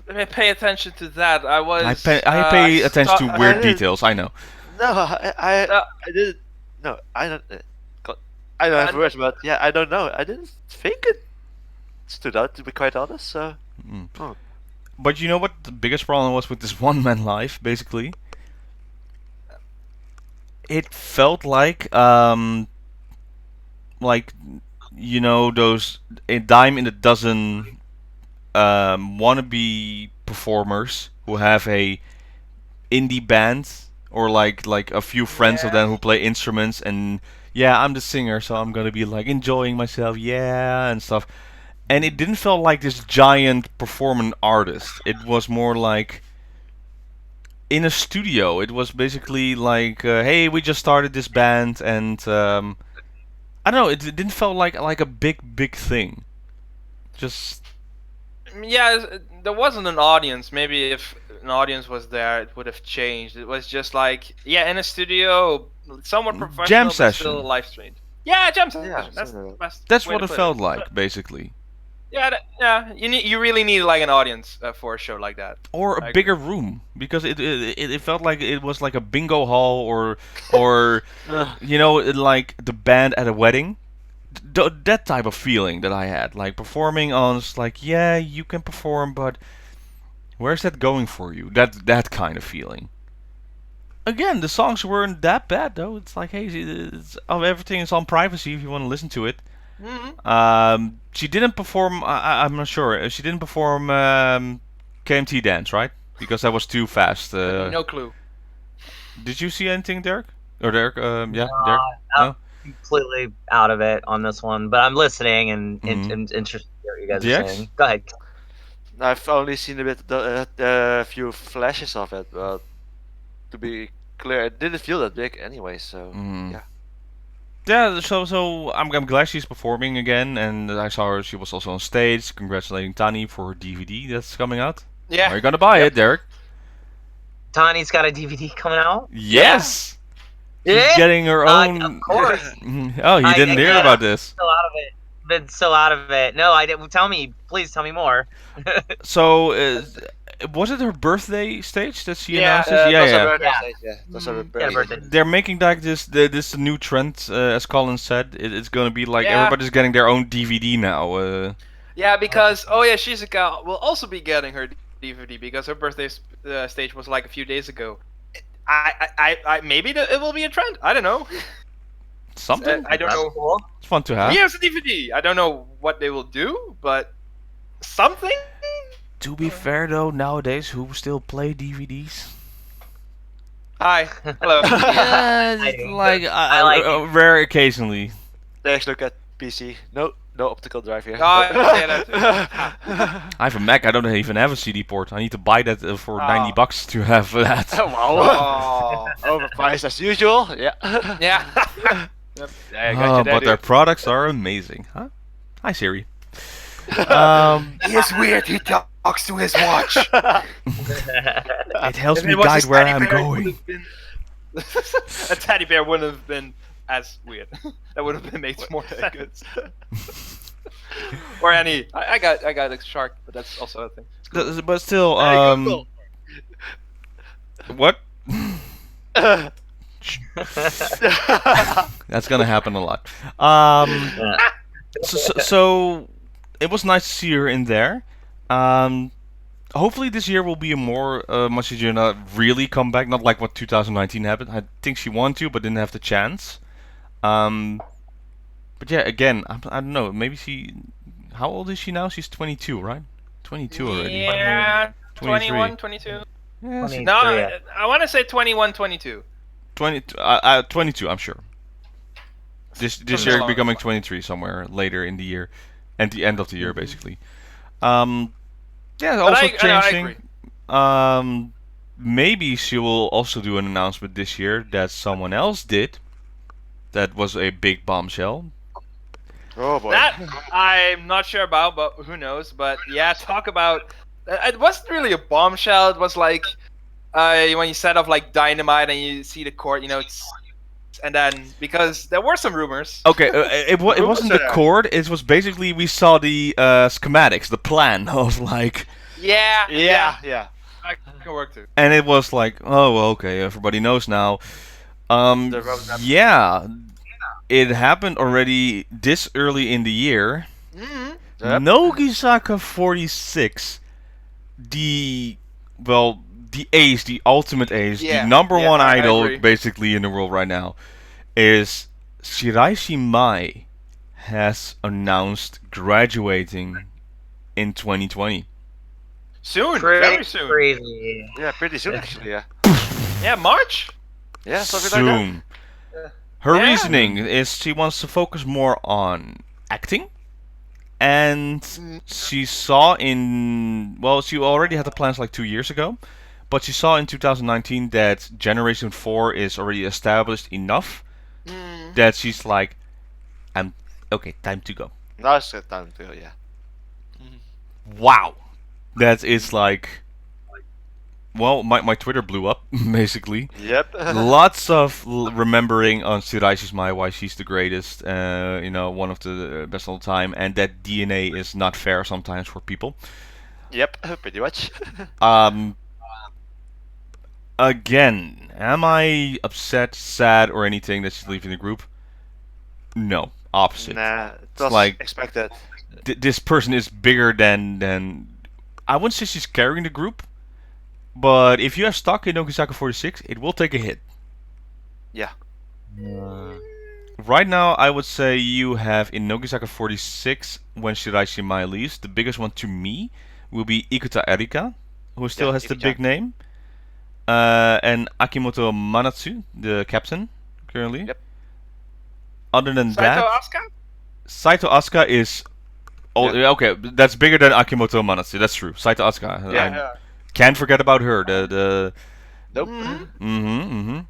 didn't pay attention to that. I was. I pay attention to weird details. I know. No, I didn't. No, I don't. I don't have words, but yeah, I don't know. I didn't think it stood out, to be quite honest. So. Oh. But you know what the biggest problem was with this one man live, basically? It felt like you know, those a dime in a dozen wannabe performers who have a indie band or like a few friends of them who play instruments, and yeah, I'm the singer, so I'm gonna be like enjoying myself, yeah, and stuff. And it didn't feel like this giant performing artist. It was more like in a studio. It was basically like, hey, we just started this band, and I don't know. It didn't feel like a big thing. Just Yeah, there wasn't an audience. Maybe if an audience was there, it would have changed. It was just like, yeah, in a studio, somewhat professional, Jam but session. still live streamed. Yeah, jam session. Yeah, That's the best. that's way what to it put felt like, basically. Yeah, yeah. You really need like an audience for a show like that. Or a I bigger room, because it felt like it was like a bingo hall or you know, like the band at a wedding. That type of feeling that I had, like performing on, it's like, yeah, you can perform, but where's that going for you? That kind of feeling. Again, the songs weren't that bad though. It's like, hey, everything is on privacy if you want to listen to it. She didn't perform. I'm not sure. She didn't perform KMT Dance, right? Because that was too fast. No clue. Did you see anything, Derek? Or Derek? Yeah, No, Derek. No. Completely out of it on this one, but I'm listening and interested in what you guys are DX? saying. Go ahead. I've only seen a few flashes of it, but to be clear, it didn't feel that big anyway. So yeah. Yeah, so I'm glad she's performing again, and I saw her. She was also on stage, congratulating Tani for her DVD that's coming out. Yeah. Are you gonna buy it, Derek? Tani's got a DVD coming out. Yes. She's Yeah? getting her own. Of course. Oh, you didn't hear about this. So out of it. Been so out of it. No, I didn't. Tell me, please tell me more. So, was it her birthday stage that she announced this? That's her Yeah, birthday. They're making like this new trend, as Colin said. It's gonna be like everybody's getting their own DVD now. Yeah, because Shizuka will also be getting her DVD because her birthday stage was like a few days ago. I maybe it will be a trend. I don't know. Something. I don't That's know. cool. It's fun to have. Here's a DVD. I don't know what they will do, but something. To be fair though, nowadays who still play DVDs? Hi. Hello. I like it. rare occasionally. Let's look at PC. No optical drive here. Yeah, that's it. I have a Mac. I don't even have a CD port. I need to buy that for $90 to have that. Wow. Overpriced as usual. Yeah. Yeah. I got you there, But their dude. products are amazing, huh? Hi Siri. He is weird. He talks to his watch. It helps If me it was guide a where teddy I'm bear, it going. would've been- a teddy bear wouldn't have been as weird. That would have made more sense. Or any. I got a shark, but that's also a thing. But still, what? That's gonna happen a lot. So it was nice to see her in there. Hopefully this year will be a more Mashijuna really come back, not like what 2019 happened. I think she wanted to, but didn't have the chance. But yeah, again, I don't know. Maybe she. How old is she now? She's 22, right? 22 already. Yeah, 23. 21, 22. Yeah, 23, No, yeah. I want to say 21, 22. 22, I'm sure. This Something year along becoming those lines. 23 somewhere later in the year, and the end of the year basically. Yeah, But also I changing. agree. Maybe she will also do an announcement this year that someone else did. That was a big bombshell. Oh boy. That I'm not sure about, but who knows? But yeah, talk about. It wasn't really a bombshell. It was like when you set off like dynamite and you see the court, and then because there were some rumors. Okay, it wasn't the Rumors are- chord. It was basically we saw the schematics, the plan of like, Yeah. I can work too. and it was like, oh well, okay, everybody knows now. The roadmap. Yeah, it happened already this early in the year. Mm-hmm. Yep. Nogisaka 46, the ace, the ultimate ace, Yeah, the number yeah, one I idol agree. basically in the world right now, is Shiraishi Mai has announced graduating in 2020. Soon, Pretty very soon. crazy. Yeah, pretty soon actually. Yeah. Yeah, March. Yeah, something like Soon. Her Yeah. reasoning is she wants to focus more on acting. And she saw she already had the plans like 2 years ago, but she saw in 2019 that Generation 4 is already established enough Mm. that she's like, okay, time to go. that. Now it's time to go. Yeah. Wow. That is like, well, my Twitter blew up, basically. Yep. Lots of remembering on Shiraishi Mai why she's the greatest, one of the best all time, and that DNA is not fair sometimes for people. Yep. Pretty much. Again, am I upset, sad, or anything that she's leaving the group? No, opposite. Nah, it was like- expected. This person is bigger than. I wouldn't say she's carrying the group, but if you have stock in Nogisaka 46, it will take a hit. Yeah. Right now, I would say you have in Nogisaka 46, when Shiraishi Mai leaves, the biggest one to me will be Ikuta Erika, who still Yeah, has the Ikuta. big name, and Akimoto Manatsu, the captain, currently. Yep. Other than Saito that, Asuka. Saito Asuka is. Oh, Yeah. okay, that's bigger than Akimoto Manatsu. That's true. Saito Asuka. Yeah. I can't forget about her. The Nope. Mhm.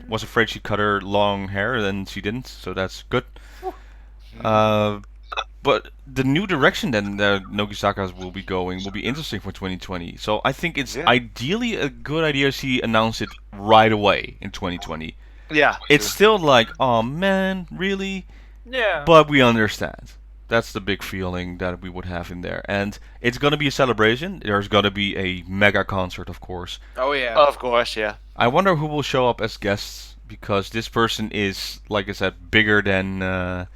was afraid she cut her long hair, and she didn't, so that's good. But the new direction that Nogisakas will be going will be interesting for 2020. So I think it's Yeah. ideally a good idea she announced it right away in 2020. Yeah. It's still like, oh man, really? Yeah. But we understand. That's the big feeling that we would have in there. And it's going to be a celebration. There's going to be a mega concert, of course. Oh yeah. Of course. Yeah. I wonder who will show up as guests, because this person is, like I said, bigger than,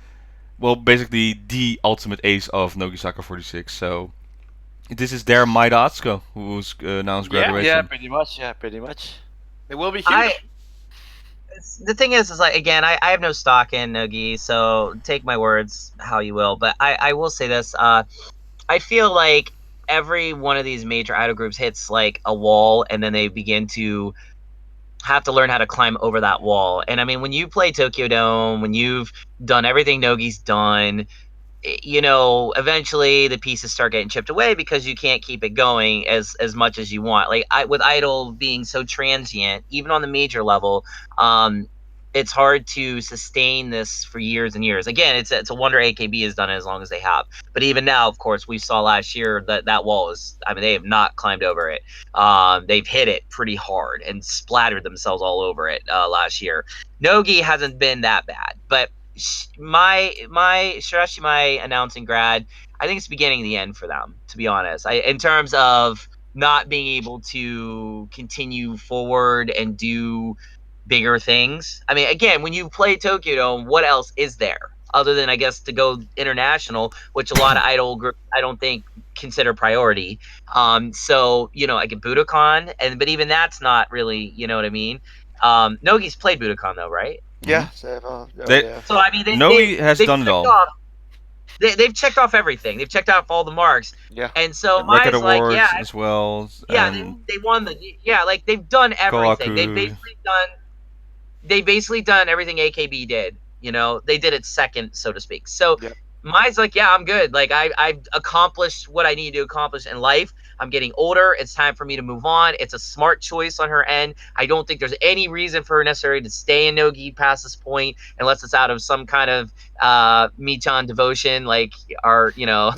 basically the ultimate ace of Nogisaka 46. So this is their Maida Atsuko, who's announced Yeah, graduation. Yeah. Pretty much. Yeah. Pretty much. It will be huge. The thing is like, again, I have no stock in Nogi, so take my words how you will. But I will say this: I feel like every one of these major idol groups hits like a wall, and then they begin to have to learn how to climb over that wall. And I mean, when you play Tokyo Dome, when you've done everything Nogi's done, eventually the pieces start getting chipped away because you can't keep it going as much as you want. Like with Idol being so transient, even on the major level, it's hard to sustain this for years and years. Again, it's a wonder AKB has done it as long as they have. But even now, of course, we saw last year that wall is. I mean, they have not climbed over it. They've hit it pretty hard and splattered themselves all over it last year. Nogi hasn't been that bad, but my Shiraishi Mai announcing grad, I think it's the beginning of the end for them, to be honest. In terms of not being able to continue forward and do bigger things. I mean, again, when you play Tokyo Dome, what else is there other than, I guess, to go international, which a lot of idol groups I don't think consider priority. So I get Budokan, but even that's not really, you know what I mean. Nogi's played Budokan though, right? Yeah. They- Yeah. So I mean, Nogi has they've done it checked all. off- they've checked off everything. They've checked off all the marks. Yeah. And so Record Mai's like, awards yeah, as well. yeah, and they won like they've done everything. Kohaku. They've basically done everything AKB did. You know, they did it second, so to speak. So Yeah. Mai's like, yeah, I'm good. Like I've accomplished what I need to accomplish in life. I'm getting older. It's time for me to move on. It's a smart choice on her end. I don't think there's any reason for her necessarily to stay in Nogi past this point, unless it's out of some kind of Michan devotion, like our, you know,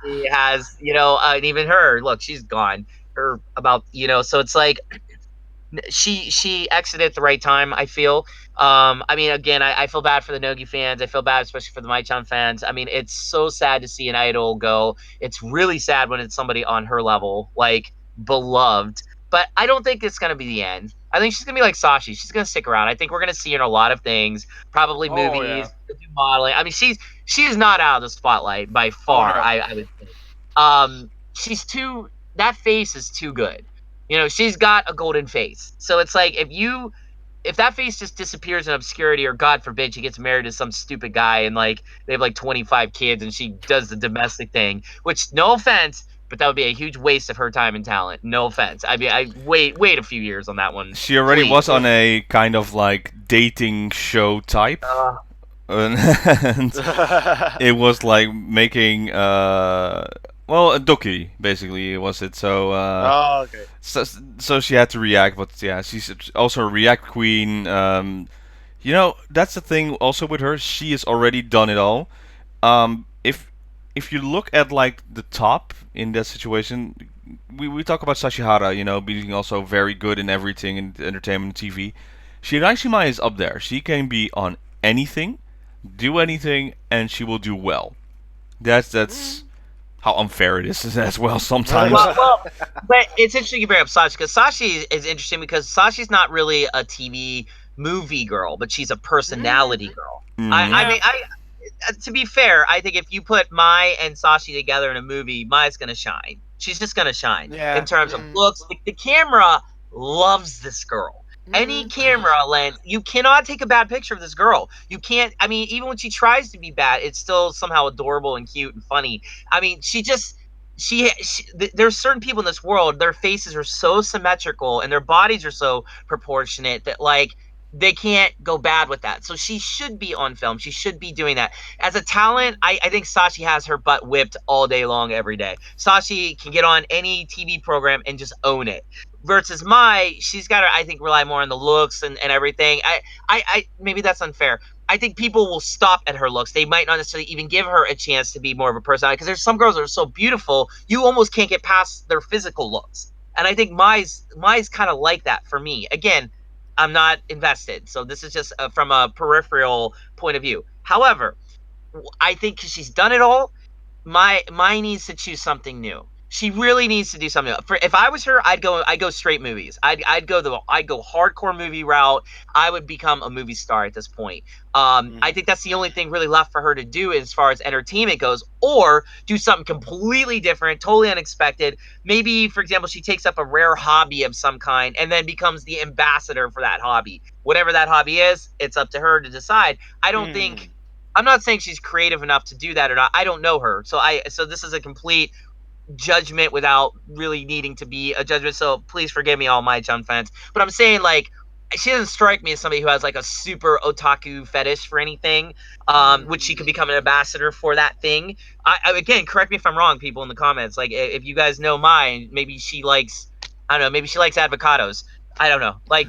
she has, you know, and even her, look, she's gone. Her about, you know, so it's like she exited at the right time, I feel. I mean, again, I feel bad for the Nogi fans. I feel bad, especially for the Maichan fans. I mean, it's so sad to see an idol go. It's really sad when it's somebody on her level, like beloved. But I don't think it's gonna be the end. I think she's gonna be like Sashi. She's gonna stick around. I think we're gonna see her in a lot of things, probably Oh, movies, modeling. I mean, she's not out of the spotlight by far. no. I would think. She's too. That face is too good. You know, she's got a golden face. So it's like if that face just disappears in obscurity, or God forbid she gets married to some stupid guy and like they have like 25 kids and she does the domestic thing, which no offense, but that would be a huge waste of her time and talent. No offense. I mean, I wait a few years on that one. She already please. was on a kind of like dating show type. And it was like making well, a doki basically was it. So Oh, okay. so she had to react, but yeah, she's also a react queen. You know, that's the thing also with her. She has already done it all. If you look at like the top in that situation, we talk about Sashihara, you know, being also very good in everything in entertainment and TV. Shiraishi Mai is up there. She can be on anything, do anything, and she will do well. That's how unfair it is as well sometimes. Well, but it's interesting you bring up Sashi, because Sashi is interesting because Sashi's not really a TV movie girl, but she's a personality girl. I mean, to be fair, I think if you put Mai and Sashi together in a movie, Mai's gonna shine. She's just gonna shine in terms of looks. The camera loves this girl. Any camera lens, you cannot take a bad picture of this girl. You can't. I mean, even when she tries to be bad, it's still somehow adorable and cute and funny. I mean, there's certain people in this world, their faces are so symmetrical and their bodies are so proportionate that like they can't go bad with that. So she should be on film. She should be doing that. As a talent, I think Sashi has her butt whipped all day long, every day. Sashi can get on any TV program and just own it. Versus Mai, she's got to, I think, rely more on the looks and everything. I maybe that's unfair. I think people will stop at her looks. They might not necessarily even give her a chance to be more of a personality, because there's some girls that are so beautiful, you almost can't get past their physical looks. And I think Mai's kind of like that for me. Again, I'm not invested, so this is just from a peripheral point of view. However, I think because she's done it all, Mai needs to choose something new. She really needs to do something. If I was her, I'd go straight movies. I'd go hardcore movie route. I would become a movie star at this point. I think that's the only thing really left for her to do as far as entertainment goes, or do something completely different, totally unexpected. Maybe, for example, she takes up a rare hobby of some kind and then becomes the ambassador for that hobby. Whatever that hobby is, it's up to her to decide. I don't think. I'm not saying she's creative enough to do that or not. I don't know her, so this is a complete judgment without really needing to be a judgment, so please forgive me, all my Chun fans, but I'm saying, like, she doesn't strike me as somebody who has like a super otaku fetish for anything, which she could become an ambassador for that thing. I again, correct me if I'm wrong, people in the comments, like, if you guys know Mai, maybe she likes, I don't know, maybe she likes avocados. I don't know, like,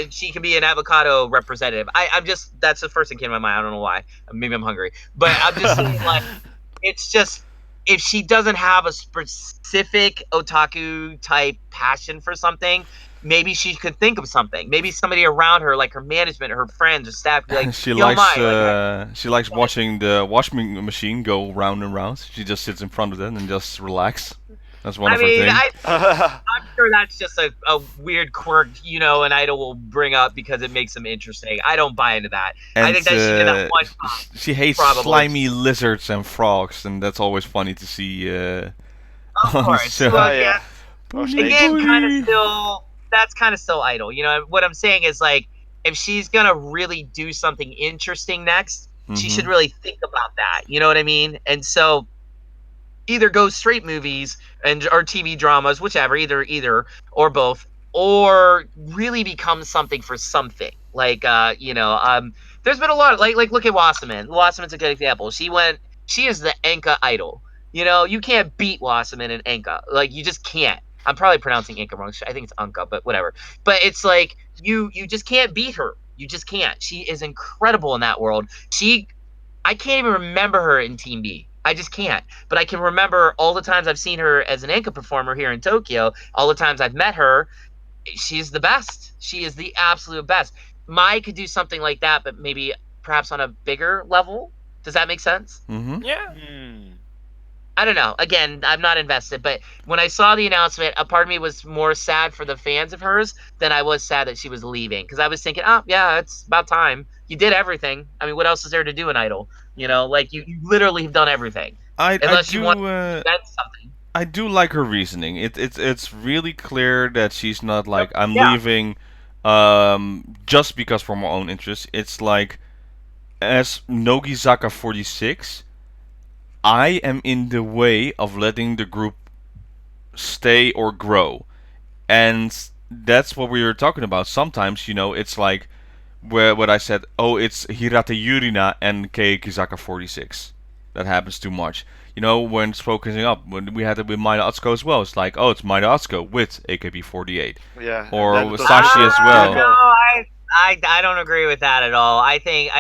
she can be an avocado representative. I'm just, that's the first thing came to my mind. I don't know why, maybe I'm hungry, but I'm just saying, like, it's just, if she doesn't have a specific otaku type passion for something, maybe she could think of something. Maybe somebody around her, like her management, or her friends, or staff, could be like, she she likes watching the washing machine go round and round. She just sits in front of it and just relax. That's one of her things. I'm sure that's just a weird quirk, you know, an idol will bring up because it makes them interesting. I don't buy into that. And, I think that she did that one time. She hates slimy lizards and frogs, and that's always funny to see. Of course. Well, yeah. Again, that's kind of still idol. You know, what I'm saying is, like, if she's gonna really do something interesting next, she should really think about that. You know what I mean? And so, either go straight movies or TV dramas, whichever, either or both, or really become something for something. Like, there's There's been a lot of, like look at Wasserman. Wasserman's a good example. She is the Enka idol. You know, you can't beat Wasserman in Enka. Like, you just can't. I'm probably pronouncing Enka wrong. I think it's Anka, but whatever. But it's like you just can't beat her. You just can't. She is incredible in that world. I can't even remember her in Team B. I just can't. But I can remember all the times I've seen her as an Enka performer here in Tokyo, all the times I've met her. She's the best. She is the absolute best. Mai could do something like that, but maybe perhaps on a bigger level. Does that make sense? Mm-hmm. Yeah. I don't know. Again, I'm not invested, but when I saw the announcement, a part of me was more sad for the fans of hers than I was sad that she was leaving. Because I was thinking, oh, yeah, it's about time. You did everything. I mean, what else is there to do in Idol? You know, like, you literally have done everything. Unless you want to invent something. I do like her reasoning. It's really clear that she's not like, I'm Yeah. leaving just because for my own interest. It's like, as Nogizaka 46, I am in the way of letting the group stay or grow. And that's what we were talking about. Sometimes, you know, it's like what I said, oh, it's Hirata Yurina and Kei Kizaka 46. That happens too much. You know, when it's focusing up, when we had it with Maida Atsuko as well, it's like, oh, it's Maida Atsuko with AKB48. Yeah. Or and then with it was- Sashi as well. No, I don't agree with that at all. I think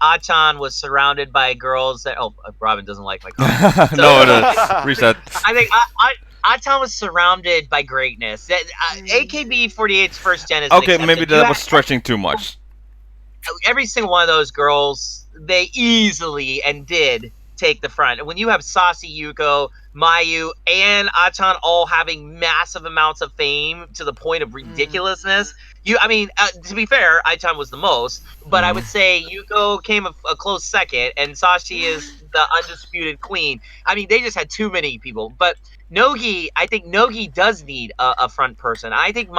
Achan was surrounded by girls that. Oh, Robin doesn't like my comment. No, reset. I think Achan was surrounded by greatness. AKB48's first gen is an Okay, exception. maybe You that have- was stretching too much. every single one of those girls, they easily and did take the front. And when you have Sasi, Yuko, Mayu, and Achan all having massive amounts of fame to the point of ridiculousness, to be fair, Achan was the most, but I would say Yuko came a close second, and Sashi is the undisputed queen. I mean, they just had too many people. But I think Nogi does need a front person. I think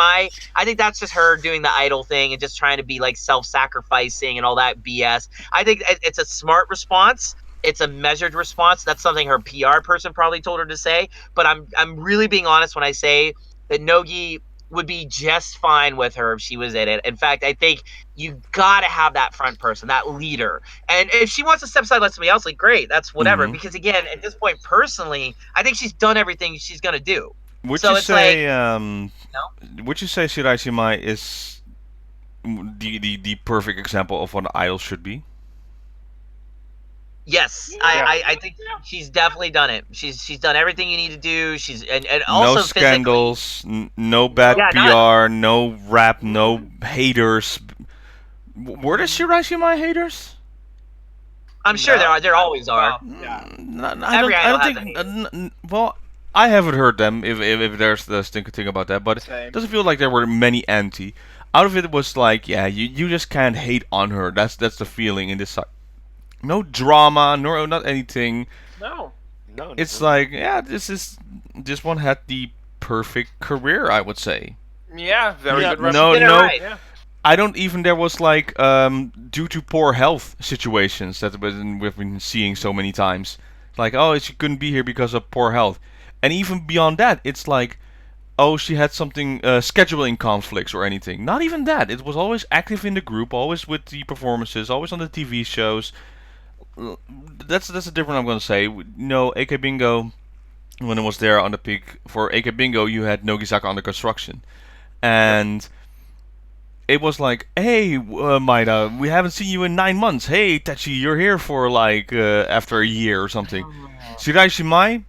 that's just her doing the idol thing and just trying to be like self-sacrificing and all that BS. I think it's a smart response. It's a measured response. That's something her PR person probably told her to say. But I'm really being honest when I say that Nogi would be just fine with her if she was in it. In fact, I think you gotta have that front person, that leader. And if she wants to step aside, let somebody else, like, great, that's whatever. Mhm. Because again, at this point, personally, I think she's done everything she's gonna do. Would So you it's say no? would you say Shiraishi Mai is the perfect example of what an idol should be? Yes, Yeah. I think she's definitely done it. She's done everything you need to do. She's and No also physically. scandals, no bad Yeah, PR, no rap, no haters. Were there Shiraishi Mai haters? I'm sure No. there always are. Yeah. I Every idol don't has think. a Well, I haven't heard them. If there's the stinker thing about that, but it Same. doesn't feel like there were many anti. Out of it was like, yeah, you just can't hate on her. That's the feeling in this. No drama, nor not anything. No. No, It's no. like, yeah, this one had the perfect career, I would say. Yeah, very Yeah, good. no, did it no. right. Yeah. I don't even. There was like due to poor health situations that we've been seeing so many times. Like, oh, she couldn't be here because of poor health, and even beyond that, it's like, oh, she had something scheduling conflicts or anything. Not even that. It was always active in the group, always with the performances, always on the TV shows. That's a different. I'm gonna say. No, AK Bingo, when it was there on the peak for AK Bingo, you had Nogizaka under construction, and it was like, hey, Maida, we haven't seen you in 9 months. Hey, Tachi, you're here for like after a year or something. Shiraishi Mai,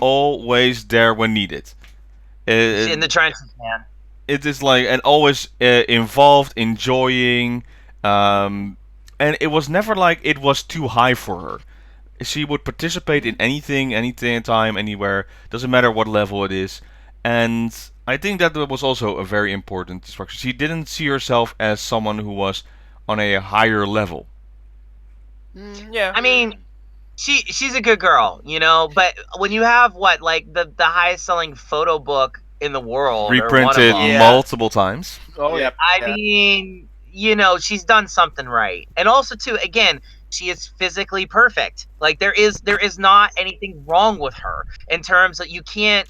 always there when needed. She's in the trenches, man. It is like, and always involved, enjoying, and it was never like it was too high for her. She would participate in anything, anytime, anywhere. Doesn't matter what level it is, and I think that was also a very important structure. She didn't see herself as someone who was on a higher level. Yeah. I mean, she's a good girl, you know. But when you have the highest selling photo book in the world, or one of Reprinted them, Yeah. multiple times. Oh yeah. I mean, you know, she's done something right. And also, too, again, she is physically perfect. Like there is not anything wrong with her in terms that you can't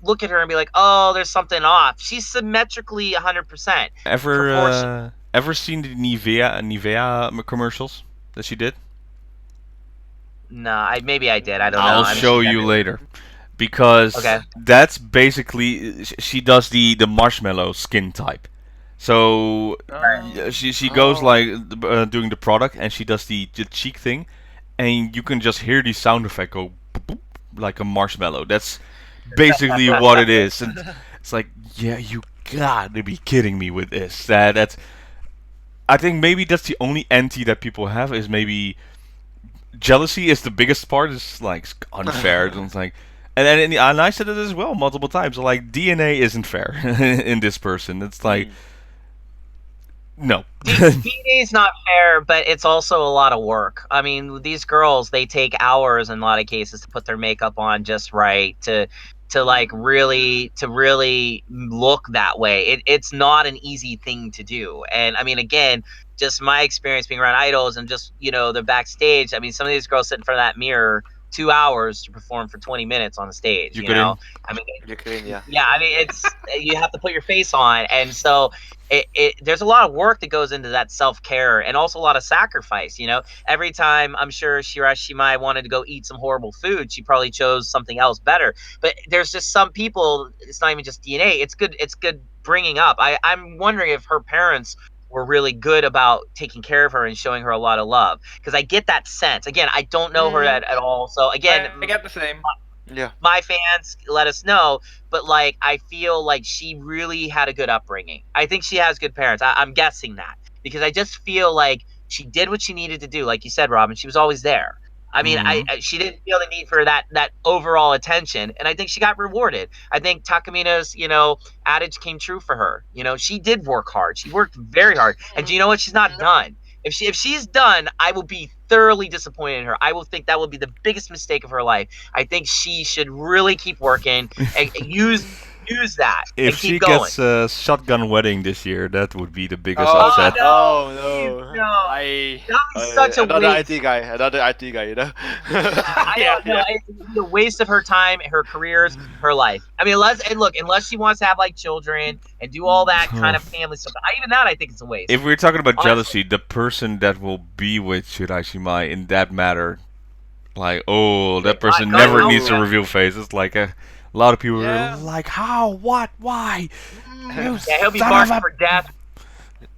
look at her and be like, oh, there's something off. She's symmetrically 100%. Ever ever seen the Nivea commercials that she did? No, maybe I did. I don't know. I'll I mean, show she's you everywhere. later. Because Okay. that's basically she does the marshmallow skin type. So she goes Oh. like doing the product, and she does the cheek thing, and you can just hear the sound effect go boop, boop, like a marshmallow. That's basically what it is, and it's like, yeah, you gotta be kidding me with this. That's I think maybe that's the only anti that people have is maybe jealousy is the biggest part. It's like unfair. It's like, and I said it as well multiple times. Like DNA isn't fair in this person. It's like no. DNA is not fair, but it's also a lot of work. I mean, these girls, they take hours in a lot of cases to put their makeup on just right, to really look that way. It's not an easy thing to do. And I mean, again, just my experience being around idols and just, the backstage. I mean, some of these girls sit in front of that mirror 2 hours to perform for 20 minutes on the stage. You You couldn't- know, I mean, Ukraine, yeah. yeah, I mean, it's you have to put your face on, and so there's a lot of work that goes into that self-care, and also a lot of sacrifice. Every time I'm sure Shiraishi Mai wanted to go eat some horrible food, she probably chose something else better. But there's just some people, it's not even just DNA. It's good bringing up. I'm wondering if her parents were really good about taking care of her and showing her a lot of love, because I get that sense. Again, I don't know her at all, so again, I get the same. Yeah. my fans, let us know. But like, I feel like she really had a good upbringing. I think she has good parents. I'm guessing that, because I just feel like she did what she needed to do. Like you said, Robin, she was always there. I mean, she didn't feel the need for that overall attention, and I think she got rewarded. I think Takamina's adage came true for her. She did work hard. She worked very hard, and do you know what? She's not done. If she's done, I will be thoroughly disappointed in her. I will think that will be the biggest mistake of her life. I think she should really keep working and use that If and she keep going. gets a shotgun wedding this year, that would be the biggest Oh, upset. no. Oh Please, no. no. I That was such a another waste. IT guy, another IT guy, I don't know. It's a waste of her time, her careers, her life. I mean, unless she wants to have like children and do all that kind of family stuff. Even that, I think it's a waste. If we're talking about Honestly. jealousy, the person that will be with Shiraishi Mai in that matter, like, that person God, never no. needs to reveal face. It's like a lot of people Yeah. are like, how, what, why? You Yeah, he'll be son marked of a- for death.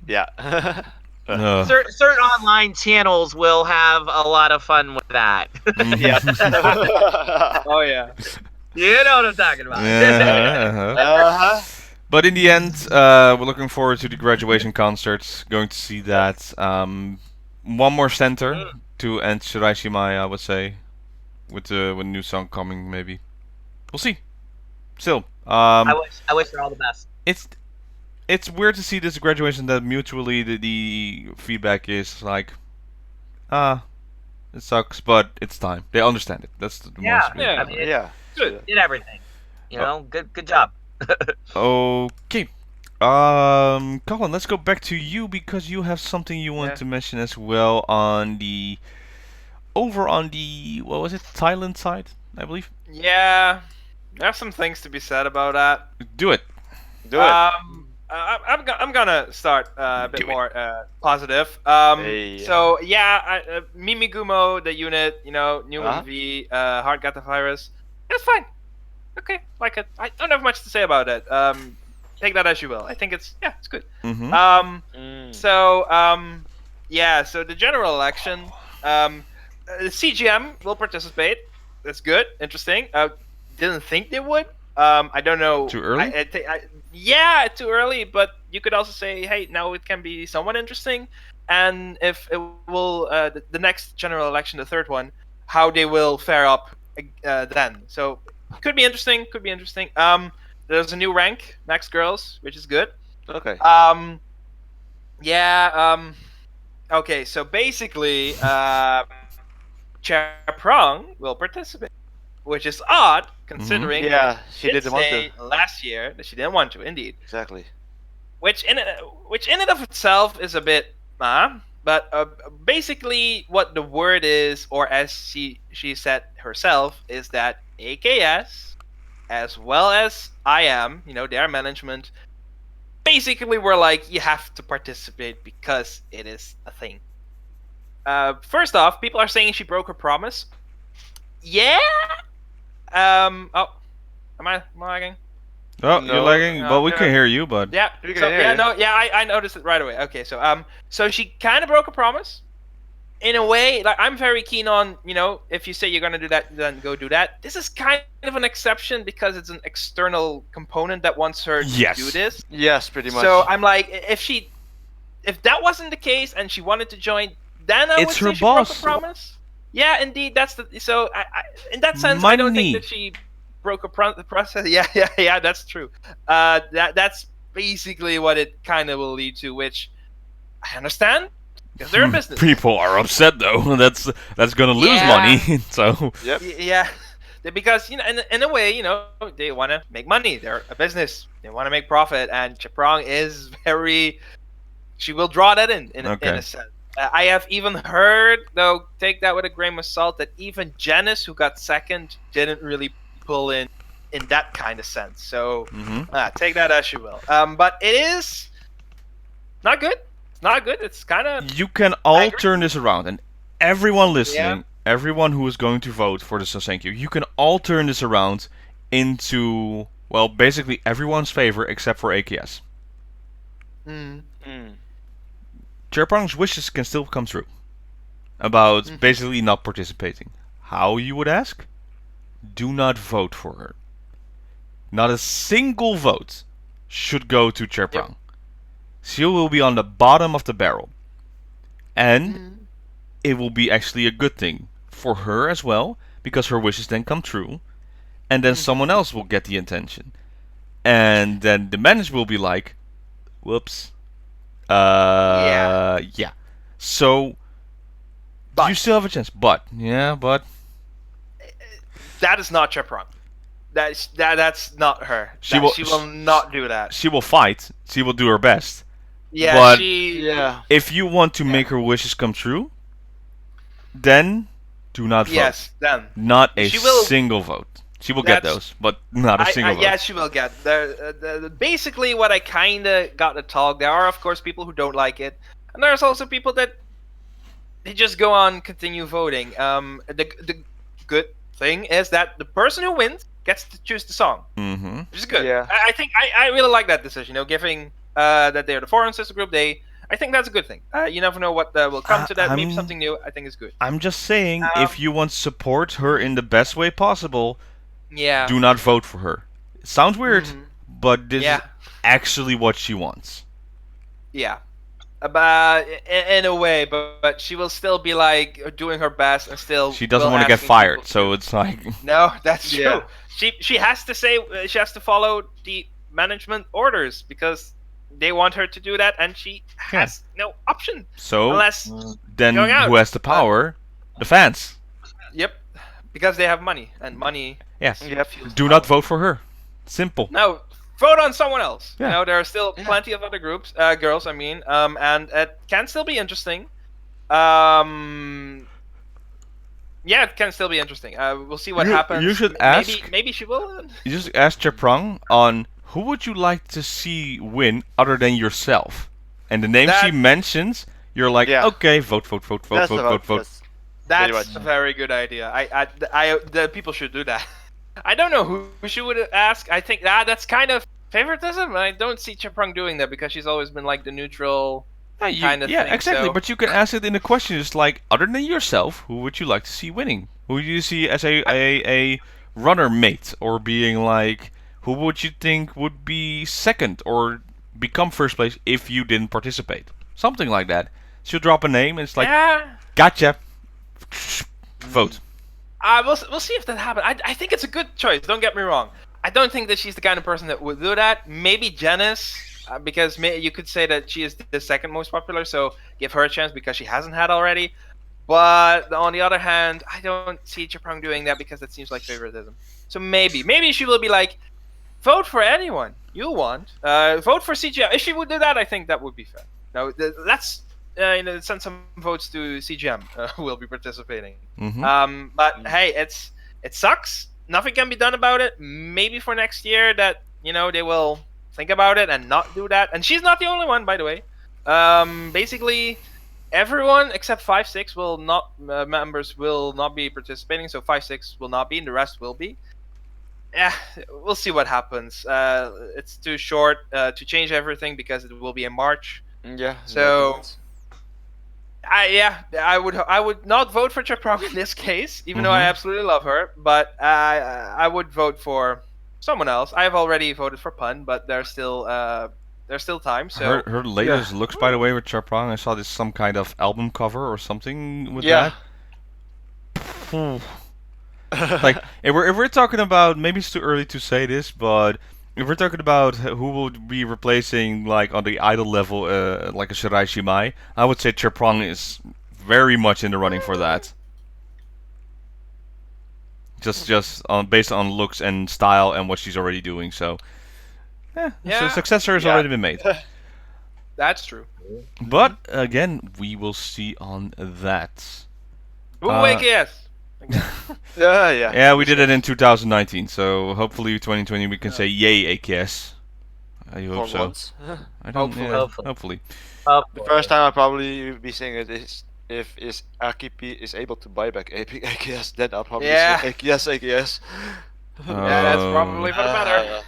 yeah. Certain online channels will have a lot of fun with that. yeah. Oh yeah. You know what I'm talking about. Uh-huh. But in the end, we're looking forward to the graduation concerts. Going to see that. One more center to end Shiraishi Mai, I would say, with a new song coming. Maybe we'll see. Still, I wish her all the best. it's weird to see this graduation that mutually the feedback is like, it sucks, but it's time. They understand it. That's the Yeah, most. Yeah. I mean, it Yeah. Good. did everything. Good job. Okay. Colin, let's go back to you because you have something you want Yeah. to mention as well on the what was it, Thailand side, I believe. Yeah. There's some things to be said about that. Do it. Do it. I'm gonna start a bit Do it. more positive. Hey. So yeah, Mimigumo, the unit, new Uh-huh. movie, Heart Got the Virus. It's fine. Okay, like it. I don't have much to say about it. Take that as you will. I think it's good. Mm-hmm. So the general election, the CGM will participate. That's good, interesting. Didn't think they would. I don't know. Too early? Yeah, too early. But you could also say, hey, now it can be somewhat interesting. And if it will, the next general election, the third one, how they will fare up then. So could be interesting. There's a new rank, Max Girls, which is good. Okay. Okay, so basically, Chaprong will participate, which is odd considering Yeah, she did didn't want say to. last year that she didn't want to, indeed. Exactly. Which in and of itself is a bit, but basically what the word is, or as she said herself, is that AKS, as well as IM, their management, basically were like, you have to participate because it is a thing. First off, people are saying she broke her promise. Yeah. Oh, am I lagging? Oh, No, you're lagging. no, Well, we no. can hear you, but Yeah. We can So, hear yeah. you. No. Yeah. I noticed it right away. Okay. So she kind of broke a promise. In a way, like I'm very keen on, if you say you're gonna do that, then go do that. This is kind of an exception because it's an external component that wants her to Yes. do this. Yes, pretty much. So I'm like, if that wasn't the case and she wanted to join, then I would It's say her she broke boss. a promise. Yeah, indeed, that's the. So in that sense, I don't Money. think that she broke a process. Yeah, that's true. That's basically what it kind of will lead to, which I understand because they're a business. people are upset though. That's gonna lose Yeah. money. So Yep. Yeah, because in a way, they want to make money. They're a business. They want to make profit, and Chaprong is very. She will draw that in Okay. a sense. I have even heard, though, take that with a grain of salt, that even Janice, who got second, didn't really pull in that kind of sense. So take that as you will. But it is not good. It's not good. It's kind of. you can all turn this around, and everyone listening, everyone who is going to vote for the Sasenkyu, you can all turn this around into, well, basically everyone's favor except for AKS. Mm. Chaprong's wishes can still come true about basically not participating. How, you would ask? Do not vote for her. Not a single vote should go to Chaprong. She will be on the bottom of the barrel. And it will be actually a good thing for her as well, because her wishes then come true, and then someone else will get the attention. And then the manager will be like, whoops. Yeah. So But- you still have a chance. But That is not Chaprong. That's not her. She will- She will not do that. she will fight. She will do her best. Yeah, but- Yeah. If you want to make her wishes come true, then do not vote. Yes, then. Not a She will- single vote. She will get That's- those, but not a single vote. Yeah, she will get. Basically, what I kind of got to talk. There are, of course, people who don't like it, and there's also people that they just go on, continue voting. The good thing is that the person who wins gets to choose the song, Mm-hmm. which is good. Yeah. I think I really like that decision. Giving that they're the foreign sister group. I think that's a good thing. You never know what will come to that. Maybe I'm- something new. I think is good. I'm just saying, if you want to support her in the best way possible, Yeah. do not vote for her. It sounds weird, but this Yeah. is actually what she wants. Yeah, but in a way, but she will still be like doing her best and still. She doesn't will want to get asking fired, people so it's like, No, that's true. Yeah. She has to say she has to follow the management orders because they want her to do that, and she has no option so unless. then going out. who has the power? The fans. Yep, because they have money, and money. Yes. Yep. Do not vote for her. Simple. No, vote on someone else. Yeah. There are still plenty of other girls. I mean, and it can still be interesting. Yeah, it can still be interesting. We'll see what happens. You should Maybe, ask. maybe she will. You just ask Chaprong on who would you like to see win other than yourself, and the name she That- mentions, you're like, Yeah. okay, vote. That's vote. yes. Very That's much. a very good idea. The people should do that. I don't know who she would ask. I think that's kind of favoritism. I don't see Chaprong doing that because she's always been like the neutral. kind of thing, exactly. so- But you can ask it in the question, just like, other than yourself, who would you like to see winning? Who do you see as a runner mate, or being like, who would you think would be second or become first place if you didn't participate? Something like that. She'll drop a name, and it's like, Yeah. gotcha. Vote. We'll see if that happens. I think it's a good choice. Don't get me wrong. I don't think that she's the kind of person that would do that. Maybe Janice, because you could say that she is the second most popular, so give her a chance because she hasn't had already. But on the other hand, I don't see Chaprong doing that because that seems like favoritism. So maybe she will be like, vote for anyone you want. Vote for CGM. If she would do that, I think that would be fair. No, let's send some votes to CGM who will be participating. Mm-hmm. But hey, it sucks. Nothing can be done about it. Maybe for next year that they will think about it and not do that. And she's not the only one, by the way. Basically, everyone except 5-6 will not members will not be participating. So 5-6 will not be, and the rest will be. Yeah, we'll see what happens. It's too short to change everything because it will be in March. Yeah. So, I would not vote for Chaprong in this case, even though I absolutely love her. But I would vote for someone else. I have already voted for Pun, but there's still time. So her latest looks, by the way, with Chaprong. I saw this some kind of album cover or something with Yeah. that. Like if we're talking about, maybe it's too early to say this, but if we're talking about who will be replacing, like on the idol level, like a Shiraishi Mai, I would say Chaprong is very much in the running for that. Just based on looks and style and what she's already doing. So, so successor has already been made. That's true. But again, we will see on that. Boo AKS. Yeah, we did it in 2019, so hopefully 2020 we can say yay AKS. I hope so. Once. I don't, Hopefully. hopefully. The first time I'll probably be saying it is if AKP is able to buy back AKS, then I'll probably say AKS. Yeah, that's probably for the better.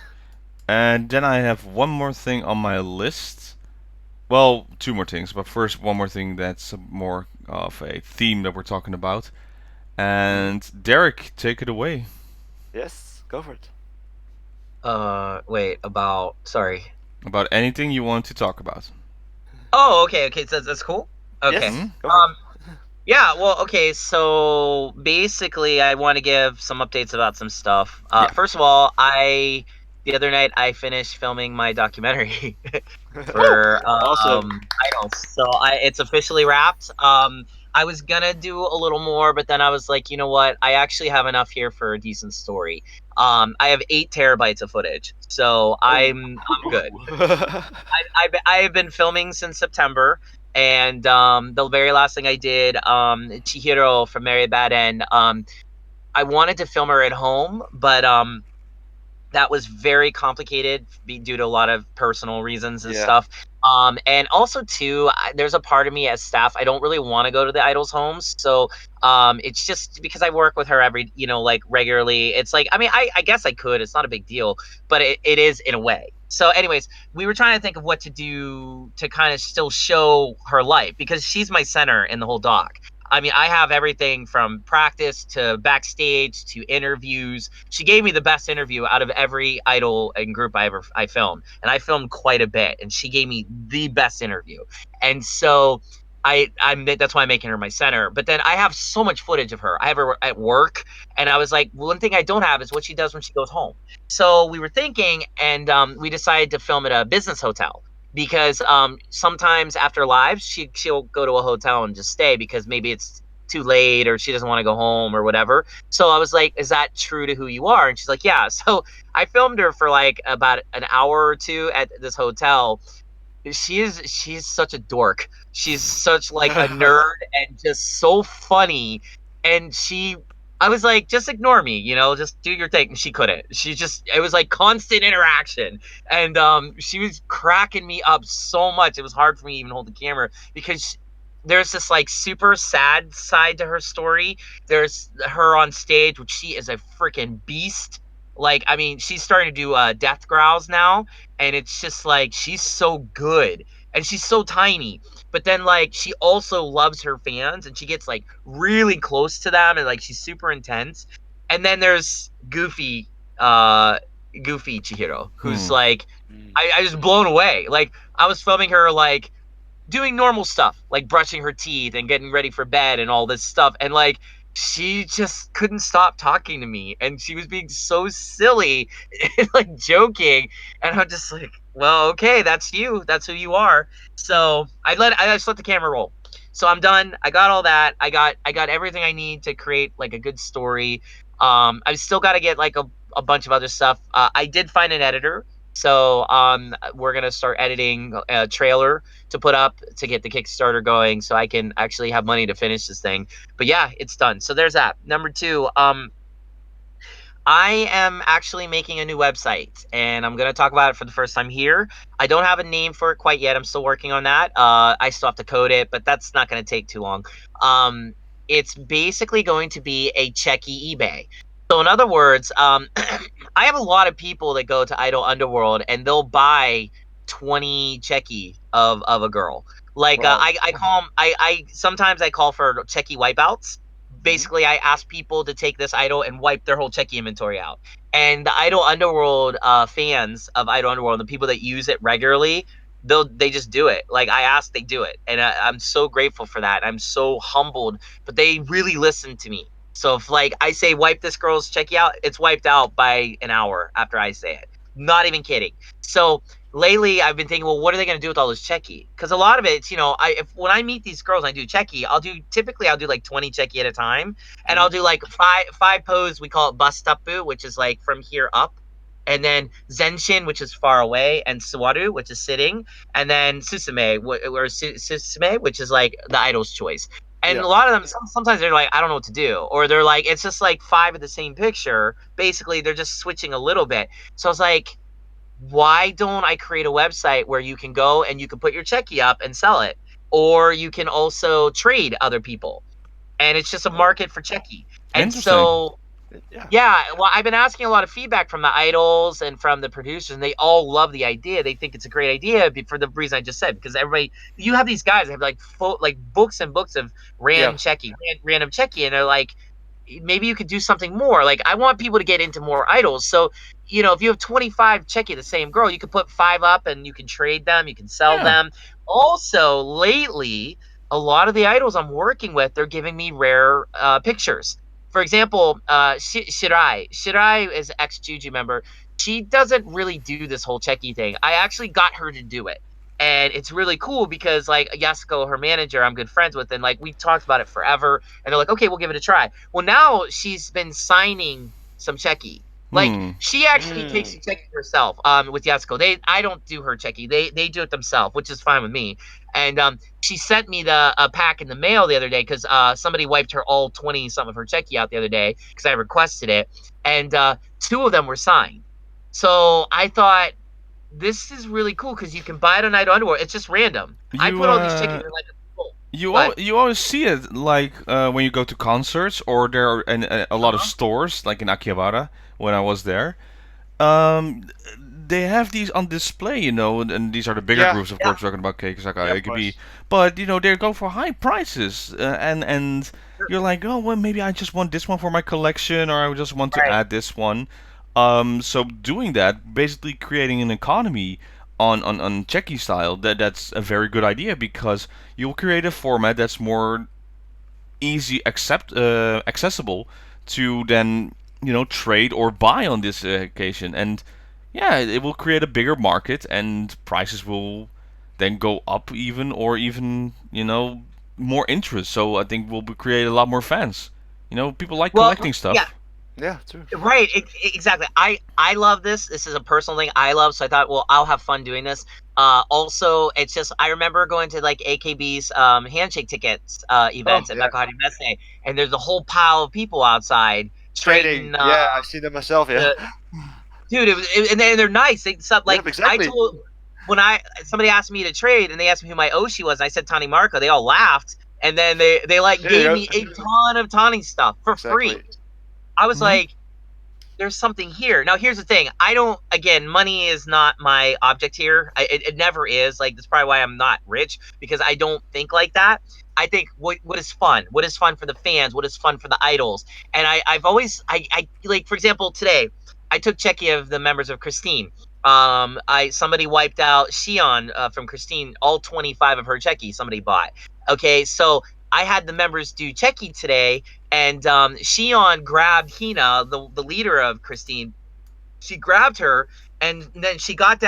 And then I have one more thing on my list. Well, two more things, but first one more thing that's more of a theme that we're talking about. And Derek, take it away. Yes, go for it. Wait, sorry. About anything you want to talk about. Oh, okay, so that's cool. Okay. Yes, go for it. Yeah, well, okay, so basically I want to give some updates about some stuff. First of all, the other night I finished filming my documentary for Awesome. Idols. So it's officially wrapped. I was gonna do a little more, but then I was like, you know what? I actually have enough here for a decent story. I have 8 terabytes of footage, so I'm good. I have been filming since September, and the very last thing I did, Chihiro from Mary Bad End, I wanted to film her at home, but that was very complicated due to a lot of personal reasons and stuff. And also too, there's a part of me as staff, I don't really want to go to the idols' homes. So it's just because I work with her regularly. It's like, I mean, I guess I could, it's not a big deal, but it is in a way. So anyways, we were trying to think of what to do to kind of still show her life, because she's my center in the whole doc. I mean, I have everything from practice to backstage to interviews. She gave me the best interview out of every idol and group I filmed, and I filmed quite a bit, and she gave me the best interview. And so that's why I'm making her my center. But then I have so much footage of her. I have her at work, and I was like, one thing I don't have is what she does when she goes home. So we were thinking, and we decided to film at a business hotel. Because sometimes after lives, she'll go to a hotel and just stay because maybe it's too late or she doesn't want to go home or whatever. So I was like, is that true to who you are? And she's like, yeah. So I filmed her for like about an hour or two at this hotel. She's such a dork. She's such like a nerd and just so funny. And I was like, just ignore me, just do your thing. And she couldn't. It was like constant interaction. And she was cracking me up so much. It was hard for me to even hold the camera because there's this like super sad side to her story. There's her on stage, which she is a freaking beast. Like, I mean, she's starting to do death growls now. And it's just like, she's so good. And she's so tiny. But then, like, she also loves her fans, and she gets, like, really close to them, and, like, she's super intense. And then there's Goofy Chihiro, who's, like, I was blown away. Like, I was filming her, like, doing normal stuff, like brushing her teeth and getting ready for bed and all this stuff. And, like, she just couldn't stop talking to me, and she was being so silly and, like, joking. And I'm just like, well, okay, that's you. That's who you are. So I just let the camera roll. So I'm done. I got all that. I got everything I need to create like a good story. I've still got to get like a bunch of other stuff. I did find an editor. So we're going to start editing a trailer to put up to get the Kickstarter going so I can actually have money to finish this thing. But yeah, it's done. So there's that. Number 2, I am actually making a new website, and I'm going to talk about it for the first time here. I don't have a name for it quite yet. I'm still working on that. I still have to code it, but that's not going to take too long. It's basically going to be a Checky eBay. So in other words, I have a lot of people that go to Idol Underworld, and they'll buy 20 Checky of a girl. Like Wow. I call them. I sometimes I call for Checky wipeouts. Basically, I ask people to take this idol and wipe their whole Checky inventory out. And the Idol Underworld fans of Idol Underworld, the people that use it regularly, they just do it. Like I ask, they do it, and I'm so grateful for that. I'm so humbled, but they really listen to me. So if like I say wipe this girl's Checky out, it's wiped out by an hour after I say it. Not even kidding. So lately I've been thinking, well, what are they going to do with all this Checky? Because a lot of it, when I meet these girls and I do Checky, I'll do like 20 Checky at a time, and I'll do like five pose. We call it Bustapu, which is like from here up, and then Zenshin, which is far away, and Suwaru, which is sitting, and then Susume, Susume, which is like the idol's choice. And Yeah. a lot of them, sometimes they're like, I don't know what to do, or they're like, it's just like 5 of the same picture. Basically, they're just switching a little bit. So I was like, why don't I create a website where you can go and you can put your Checky up and sell it, or you can also trade other people, and it's just a market for Checky. And Interesting. so Yeah. well, I've been asking a lot of feedback from the idols and from the producers, and they all love the idea. They think it's a great idea for the reason I just said, because you have these guys that have like books and books of random Checky, and they're like, maybe you could do something more. Like, I want people to get into more idols. So, if you have 25 Checky, the same girl, you could put 5 up and you can trade them, you can sell them. Also, lately, a lot of the idols I'm working with, they're giving me rare pictures. For example, Shirai is an ex-Juju member. She doesn't really do this whole Checky thing. I actually got her to do it. And it's really cool because, like, Yasuko, her manager, I'm good friends with, and, like, we talked about it forever. And they're like, okay, we'll give it a try. Well, now she's been signing some Checky. Like, she actually takes the Checky herself with Yasuko. I don't do her Checky. They do it themselves, which is fine with me. And she sent me a pack in the mail the other day because somebody wiped her all 20-some of her Checky out the other day because I requested it. And 2 of them were signed. So I thought, this is really cool because you can buy it on Idol Underworld. It's just random. I put all these Checky in like you always see it like when you go to concerts, or there are a lot of stores like in Akihabara when I was there. They have these on display, and these are the bigger groups, of course, talking about Keikosaka, AKB. But they go for high prices, and you're like, oh well, maybe I just want this one for my collection, or I just want to add this one. So doing that, basically creating an economy on Checky style, that's a very good idea, because you'll create a format that's more accessible to then trade or buy on this occasion, and it will create a bigger market, and prices will then go up even, or even more interest. So I think we'll create a lot more fans. People like collecting stuff. Yeah, true. Right, exactly. I love this. This is a personal thing I love, so I thought, well, I'll have fun doing this. Also, it's just, I remember going to like AKB's handshake tickets events at Nakahari Messe, and there's a whole pile of people outside trading. Yeah, I've seen them myself. Yeah, dude, and they're nice. Exactly. I told when somebody asked me to trade, and they asked me who my Oshi was, and I said Tani Marco. They all laughed, and then they gave me a ton of Tani stuff for free. I was like, there's something here. Now, here's the thing. Money is not my object here. It never is. Like, that's probably why I'm not rich, because I don't think like that. I think what is fun? What is fun for the fans? What is fun for the idols? And I've always, like, for example, today, I took Checky of the members of Christine. Somebody wiped out Shion from Christine, all 25 of her Checky somebody bought. Okay, so I had the members do Checky today, and Shion grabbed Hina, the leader of Christine. She grabbed her, and then she sat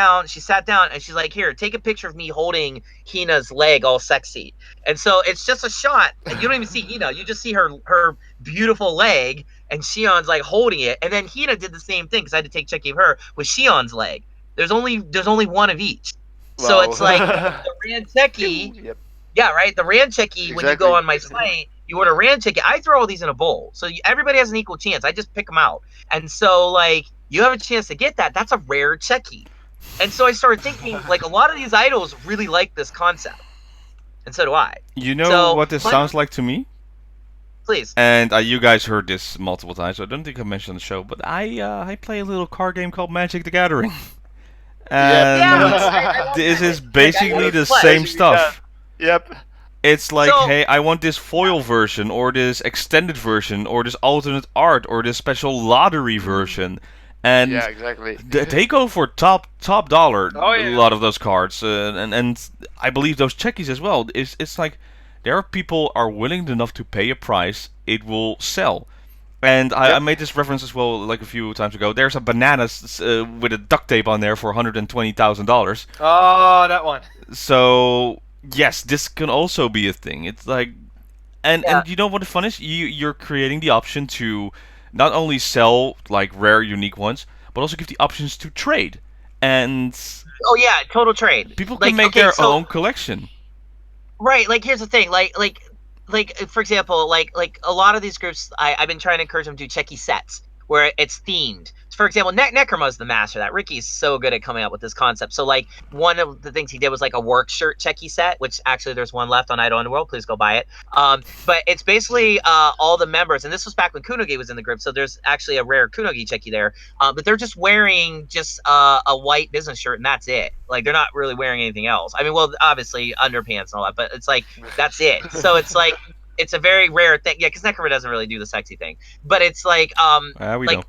down, and she's like, here, take a picture of me holding Hina's leg all sexy. And so it's just a shot. You don't even see Hina. You just see her beautiful leg, and Shion's like holding it. And then Hina did the same thing, because I had to take Checky of her with Shion's leg. There's only one of each. Wow. So it's like the Ran Checky. Yep. Yeah, right. The Ran Checky, when you go on my site, You order ram chicken. I throw all these in a bowl, so everybody has an equal chance. I just pick them out, and so like you have a chance to get that. That's a rare checky. And so I started thinking, like, a lot of these idols really like this concept, and so do I. You know So, what this but- sounds like to me? Please. And you guys heard this multiple times, so I don't think I mentioned on the show, but I play a little card game called Magic the Gathering. And Yeah, this is basically the What? same stuff. Yep. It's like, So- hey, I want this foil version, or this extended version, or this alternate art, or this special lottery version. And Yeah, exactly. they go for top dollar, Oh, yeah. a lot of those cards, and I believe those checkies as well. It's like there are people are willing enough to pay a price, it will sell. And I made this reference as well, like a few times ago. There's a banana with a duct tape on there for $120,000. Oh, that one. So yes, this can also be a thing. It's like, and you know what the fun is? You're creating the option to not only sell like rare, unique ones, but also give the options to trade. And Oh yeah, total trade. people Like, can make okay, their so- own collection. Right, like here's the thing, like for example, like a lot of these groups, I've been trying to encourage them to do checky sets where it's themed. For example, Necroma's the master of that. Ricky's so good at coming up with this concept. So like one of the things he did was like a work shirt checky set, which actually there's one left on Idol Underworld. Please go buy it. But it's basically all the members, and this was back when Kunogi was in the group, so there's actually a rare Kunogi checky there. But they're just wearing just a white business shirt, and that's it. Like they're not really wearing anything else. I mean, well, obviously underpants and all that, but it's like that's it. So it's like it's a very rare thing. Yeah, because Necroma doesn't really do the sexy thing, but it's like We like know.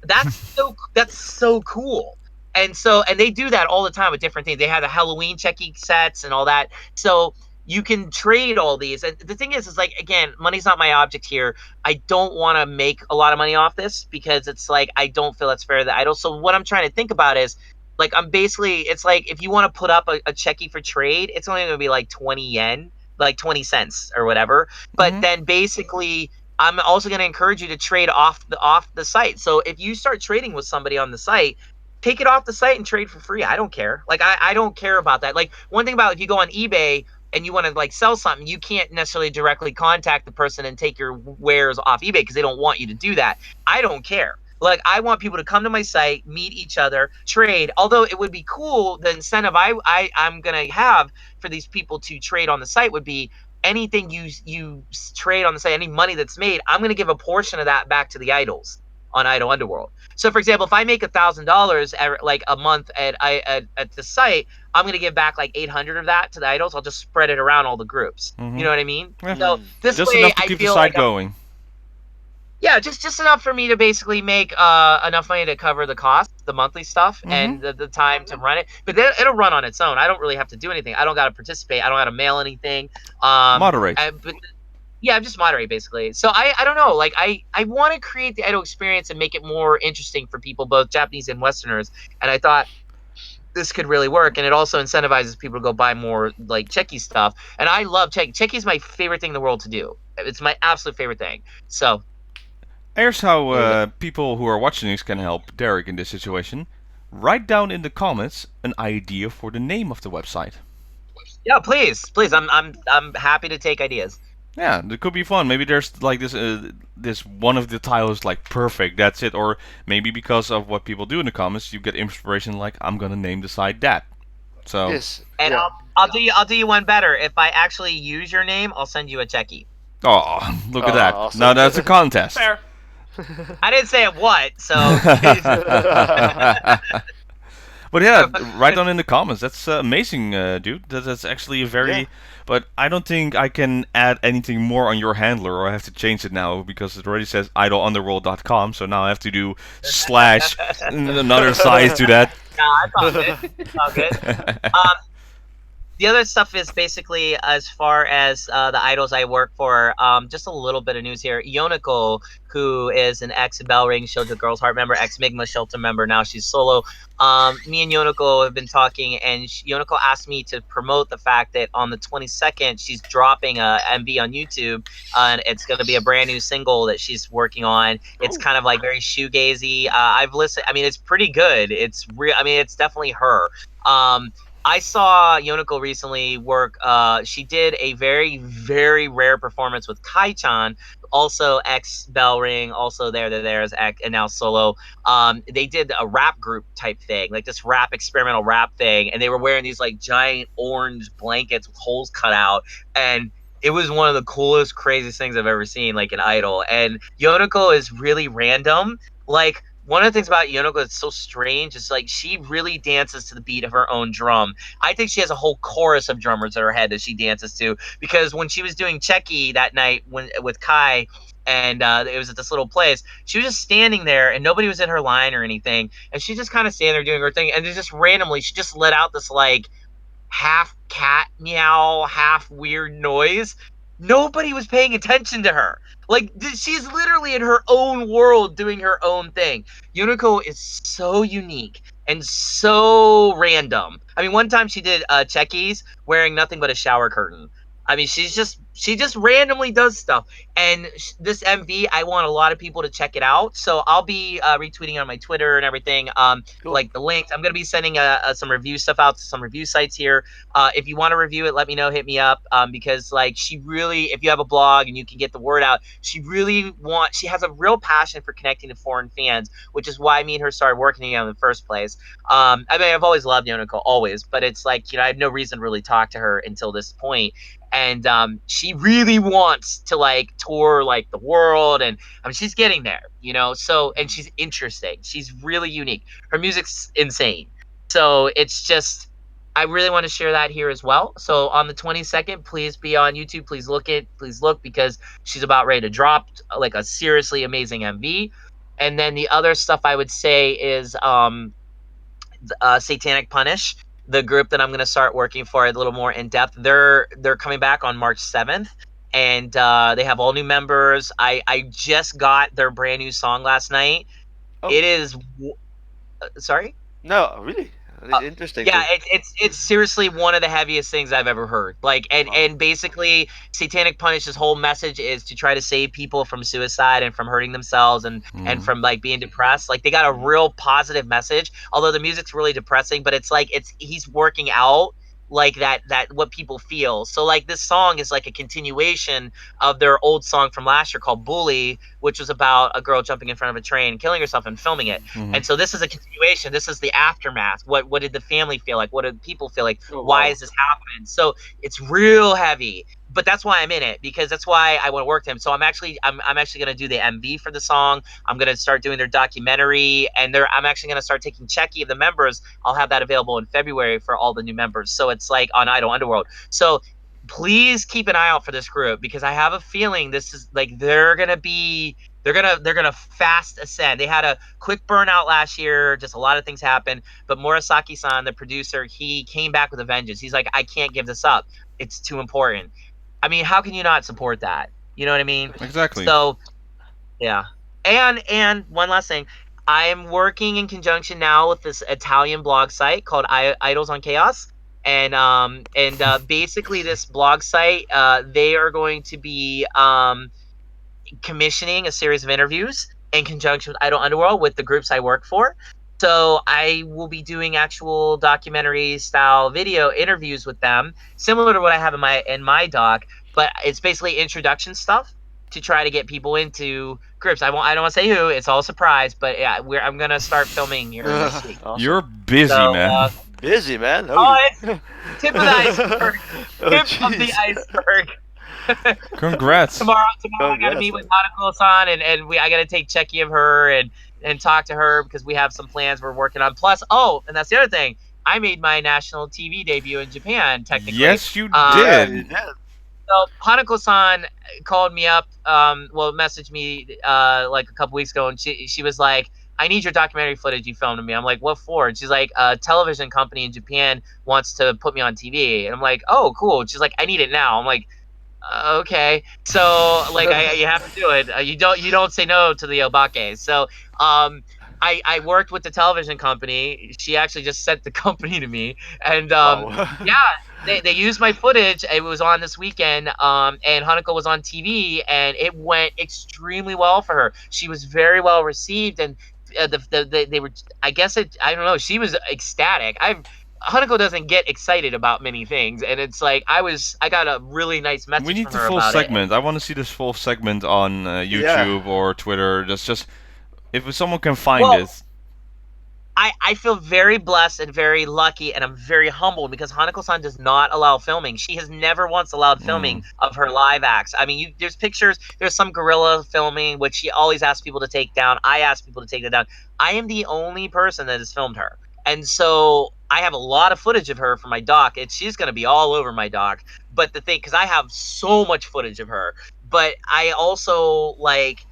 that's so cool. And they do that all the time with different things. They have the Halloween checky sets and all that. So you can trade all these. And the thing is like, again, money's not my object here. I don't want to make a lot of money off this because it's like I don't feel that's fair to the idol. So what I'm trying to think about is like I'm basically it's like if you want to put up a checky for trade, it's only going to be like 20 yen, like 20 cents or whatever. But then basically I'm also going to encourage you to trade off the site. So if you start trading with somebody on the site, take it off the site and trade for free. I don't care. Like I don't care about that. Like one thing about if you go on eBay and you want to like sell something, you can't necessarily directly contact the person and take your wares off eBay because they don't want you to do that. I don't care. Like I want people to come to my site, meet each other, trade. Although it would be cool, the incentive I'm gonna have for these people to trade on the site would be anything you trade on the site, any money that's made, I'm gonna give a portion of that back to the idols on Idol Underworld. So for example, if I make $1,000 like a month at the site, I'm gonna give back like 800 of that to the idols. I'll just spread it around all the groups. You know what I mean? Yeah. So this Just way enough to I keep the feel site like going. yeah, just enough for me to basically make enough money to cover the cost, the monthly stuff, and the time to run it. But then it'll run on its own. I don't really have to do anything. I don't got to participate. I don't got to mail anything. Moderate. But yeah, I'm just moderate basically. So I don't know. Like I want to create the idol experience and make it more interesting for people, both Japanese and Westerners. And I thought this could really work, and it also incentivizes people to go buy more like checky stuff. And I love checky. Checky is my favorite thing in the world to do. It's my absolute favorite thing. So. Here's how people who are watching this can help Derek in this situation. Write down in the comments an idea for the name of the website. Yeah, please. I'm happy to take ideas. Yeah, it could be fun. Maybe there's like this one of the titles like perfect, that's it. Or maybe because of what people do in the comments, you get inspiration like I'm gonna name the site that. So Yes. And yeah. I'll do you one better. If I actually use your name, I'll send you a checky. oh, look at that. Awesome. Now that's a contest. Fair. I didn't say it what, so But yeah, write down in the comments. That's amazing, dude. That's actually a very... Yeah. But I don't think I can add anything more on your handler, or I have to change it now, because it already says idolunderworld.com, so now I have to do slash another size to that. nah, it's all good. It's all good. The other stuff is basically as far as the idols I work for. Just a little bit of news here. Yoniko, who is an ex-Bell Ring Shoujo Girls Heart member, ex-Migma Shelter member, now she's solo. Me and Yoniko have been talking, and Yoniko asked me to promote the fact that on the 22nd, she's dropping a MV on YouTube, and it's going to be a brand new single that she's working on. It's kind of like very shoegazy. I've listened. I mean, it's pretty good. It's real. I mean, it's definitely her. I saw Yoniko recently work. She did a very, very rare performance with Kai-chan, also ex Bell Ring, also there as act, and now solo. They did a rap group type thing, like this rap experimental rap thing, and they were wearing these like giant orange blankets with holes cut out, and it was one of the coolest, craziest things I've ever seen, like an idol. And Yoniko is really random. Like one of the things about Yoniko that's so strange is like she really dances to the beat of her own drum. I think she has a whole chorus of drummers in her head that she dances to, because when she was doing Checky that night with Kai, and it was at this little place, she was just standing there and nobody was in her line or anything, and she just kind of standing there doing her thing, and just randomly she just let out this like half cat meow, half weird noise. Nobody was paying attention to her. Like, she's literally in her own world doing her own thing. Yuniko is so unique and so random. I mean, one time she did Checkies wearing nothing but a shower curtain. I mean, she just randomly does stuff. And this MV, I want a lot of people to check it out. So I'll be retweeting on my Twitter and everything. Cool. Like the links. I'm gonna be sending some review stuff out to some review sites here. If you want to review it, let me know. Hit me up. Because like she really, if you have a blog and you can get the word out, she has a real passion for connecting to foreign fans, which is why me and her started working together in the first place. I mean, I've always loved Yoniko, always, but it's like, I have no reason to really talk to her until this point. And she really wants to like tour like the world, and I mean she's getting there, so, and she's interesting, she's really unique, her music's insane, so it's just, I really want to share that here as well. So on the 22nd, please be on YouTube, please look, because she's about ready to drop like a seriously amazing MV. And then the other stuff I would say is Satanic Punish, the group that I'm going to start working for a little more in depth. They're coming back on March 7th, and they have all new members. I just got their brand new song last night. Oh. It is sorry? No, really? It's interesting. Yeah, it's seriously one of the heaviest things I've ever heard. Like, and basically, Satanic Punish's whole message is to try to save people from suicide and from hurting themselves and from like being depressed. Like, they got a real positive message. Although the music's really depressing, but it's like he's working out like that what people feel. So like this song is like a continuation of their old song from last year called Bully, which was about a girl jumping in front of a train and killing herself and filming it. And so this is a continuation. This is the aftermath. What did the family feel like? What did people feel like? Why is this happening? So it's real heavy. But that's why I'm in it, because that's why I want to work with him. So I'm actually going to do the MV for the song. I'm going to start doing their documentary, and I'm actually going to start taking Checky of the members. I'll have that available in February for all the new members. So it's like on Idol Underworld. So please keep an eye out for this group, because I have a feeling this is like they're gonna fast ascend. They had a quick burnout last year, just a lot of things happened. But Murasaki-san, the producer, he came back with a vengeance. He's like, I can't give this up. It's too important. I mean, how can you not support that? You know what I mean? Exactly. So, yeah. And one last thing. I'm working in conjunction now with this Italian blog site called Idols on Chaos. And basically this blog site, they are going to be commissioning a series of interviews in conjunction with Idol Underworld with the groups I work for. So I will be doing actual documentary style video interviews with them, similar to what I have in my doc, but it's basically introduction stuff to try to get people into groups. I don't want to say who, it's all a surprise, but yeah, I'm gonna start filming here this week. Awesome. You're busy, man. Busy, man. Oh, it's tip of the iceberg. Tip of the jeez. iceberg. Congrats. Tomorrow I gotta meet with Hanako-san, and I gotta take Checky of her and talk to her, because we have some plans we're working on. Plus, and that's the other thing, I made my national TV debut in Japan, technically. Yes, you Yeah, did. you did. So Hanako-san called me up, messaged me like a couple weeks ago, and she was like, I need your documentary footage you filmed of me. I'm like, what for? And she's like, a television company in Japan wants to put me on TV. And I'm like, oh, cool. And she's like, I need it now. I'm like, okay. So like, you have to do it. You don't say no to the obake. So I worked with the television company. She actually just sent the company to me, and yeah, they used my footage. It was on this weekend, and Hanako was on TV, and it went extremely well for her. She was very well received, and they were. I don't know. She was ecstatic. Hanako doesn't get excited about many things, and it's like I got a really nice message We need from the her full about segment. I want to see this full segment on YouTube or Twitter. Just if someone can find Well, it. I feel very blessed and very lucky, and I'm very humbled because Hanako-san does not allow filming. She has never once allowed filming of her live acts. I mean, there's pictures. There's some guerrilla filming, which she always asks people to take down. I ask people to take it down. I am the only person that has filmed her, and so I have a lot of footage of her for my doc. She's going to be all over my doc. But the thing, because I have so much footage of her, but I also like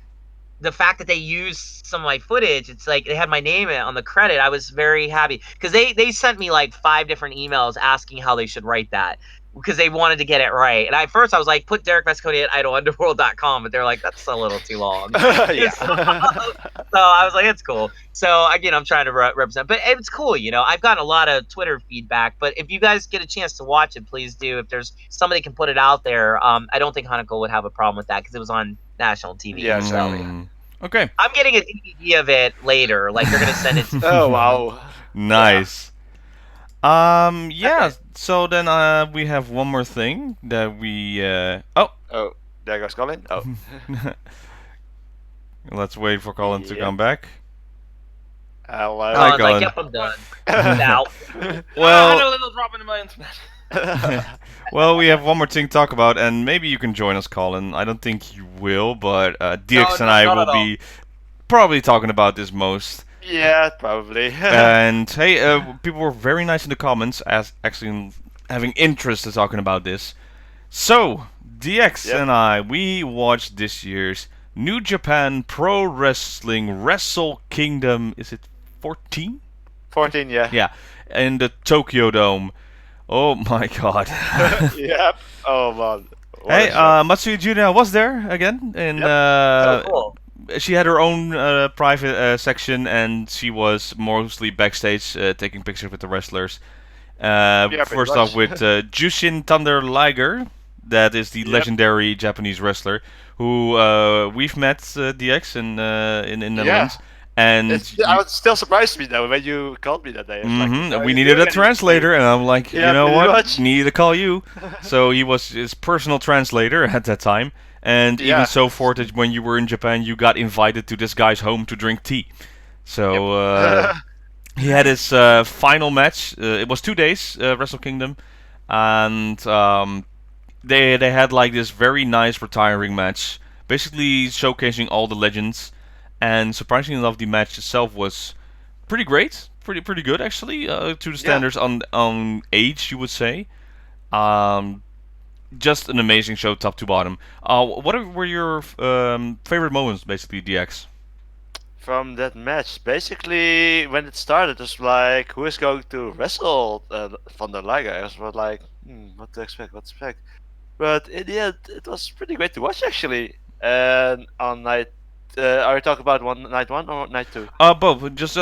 the fact that they used some of my footage. It's like they had my name on the credit. I was very happy because they sent me like 5 different emails asking how they should write that because they wanted to get it right. And at first I was like, put Derek Vesconi at idolunderworld.com, but they're like, that's a little too long. Yeah. So I was like, it's cool. So again, I'm trying to represent, but it's cool. I've gotten a lot of Twitter feedback, but if you guys get a chance to watch it, please do. If there's somebody can put it out there, I don't think Hanako would have a problem with that because it was on national TV. Yeah, so. exactly. Okay. I'm getting a DVD of it later. Like they're gonna send it to me. Oh wow. Nice. Yeah. Okay. So then we have one more thing that we. Oh, there goes Colin. Oh. Let's wait for Colin to Yep. come back. Hello. I Hi, was like, Colin. yep, I'm done. Now. I had a Well, little drop into my internet. well, we have one more thing to talk about, and maybe you can join us, Colin. I don't think you will, but DX and I not will at all. be probably talking about this most. Yeah, probably. And hey, people were very nice in the comments, as actually having interest in talking about this. So DX Yep. and I, we watched this year's New Japan Pro Wrestling Wrestle Kingdom. Is it 14? 14, yeah. Yeah, in the Tokyo Dome. Oh my God. Yep. Oh man. What Hey, a show. Matsuya Junya was there again, and Oh, cool. she had her own private section, and she was mostly backstage taking pictures with the wrestlers. pretty First much. off with Jushin Thunder Liger, that is the Yep. legendary Japanese wrestler who we've met DX in Netherlands, and I was still surprised me though when you called me that day. I was like, Mhm, "Are we you needed a doing translator, and I'm like, Yeah, you know pretty what? much. Need to call you. So he was his personal translator at that time, and Yeah. even so forth that when you were in Japan, you got invited to this guy's home to drink tea. So he had his final match. It was 2 days, Wrestle Kingdom, and they had like this very nice retiring match, basically showcasing all the legends. And surprisingly enough, the match itself was pretty great, pretty good actually, to the standards on age, you would say. Just an amazing show, top to bottom. Were your favorite moments, basically, DX? From that match, basically when it started, it was like, who is going to wrestle Van der Liger? I was like, what to expect, what to expect. But in the end, it was pretty great to watch actually. And on night, are you talking about night one or night two? Both. Just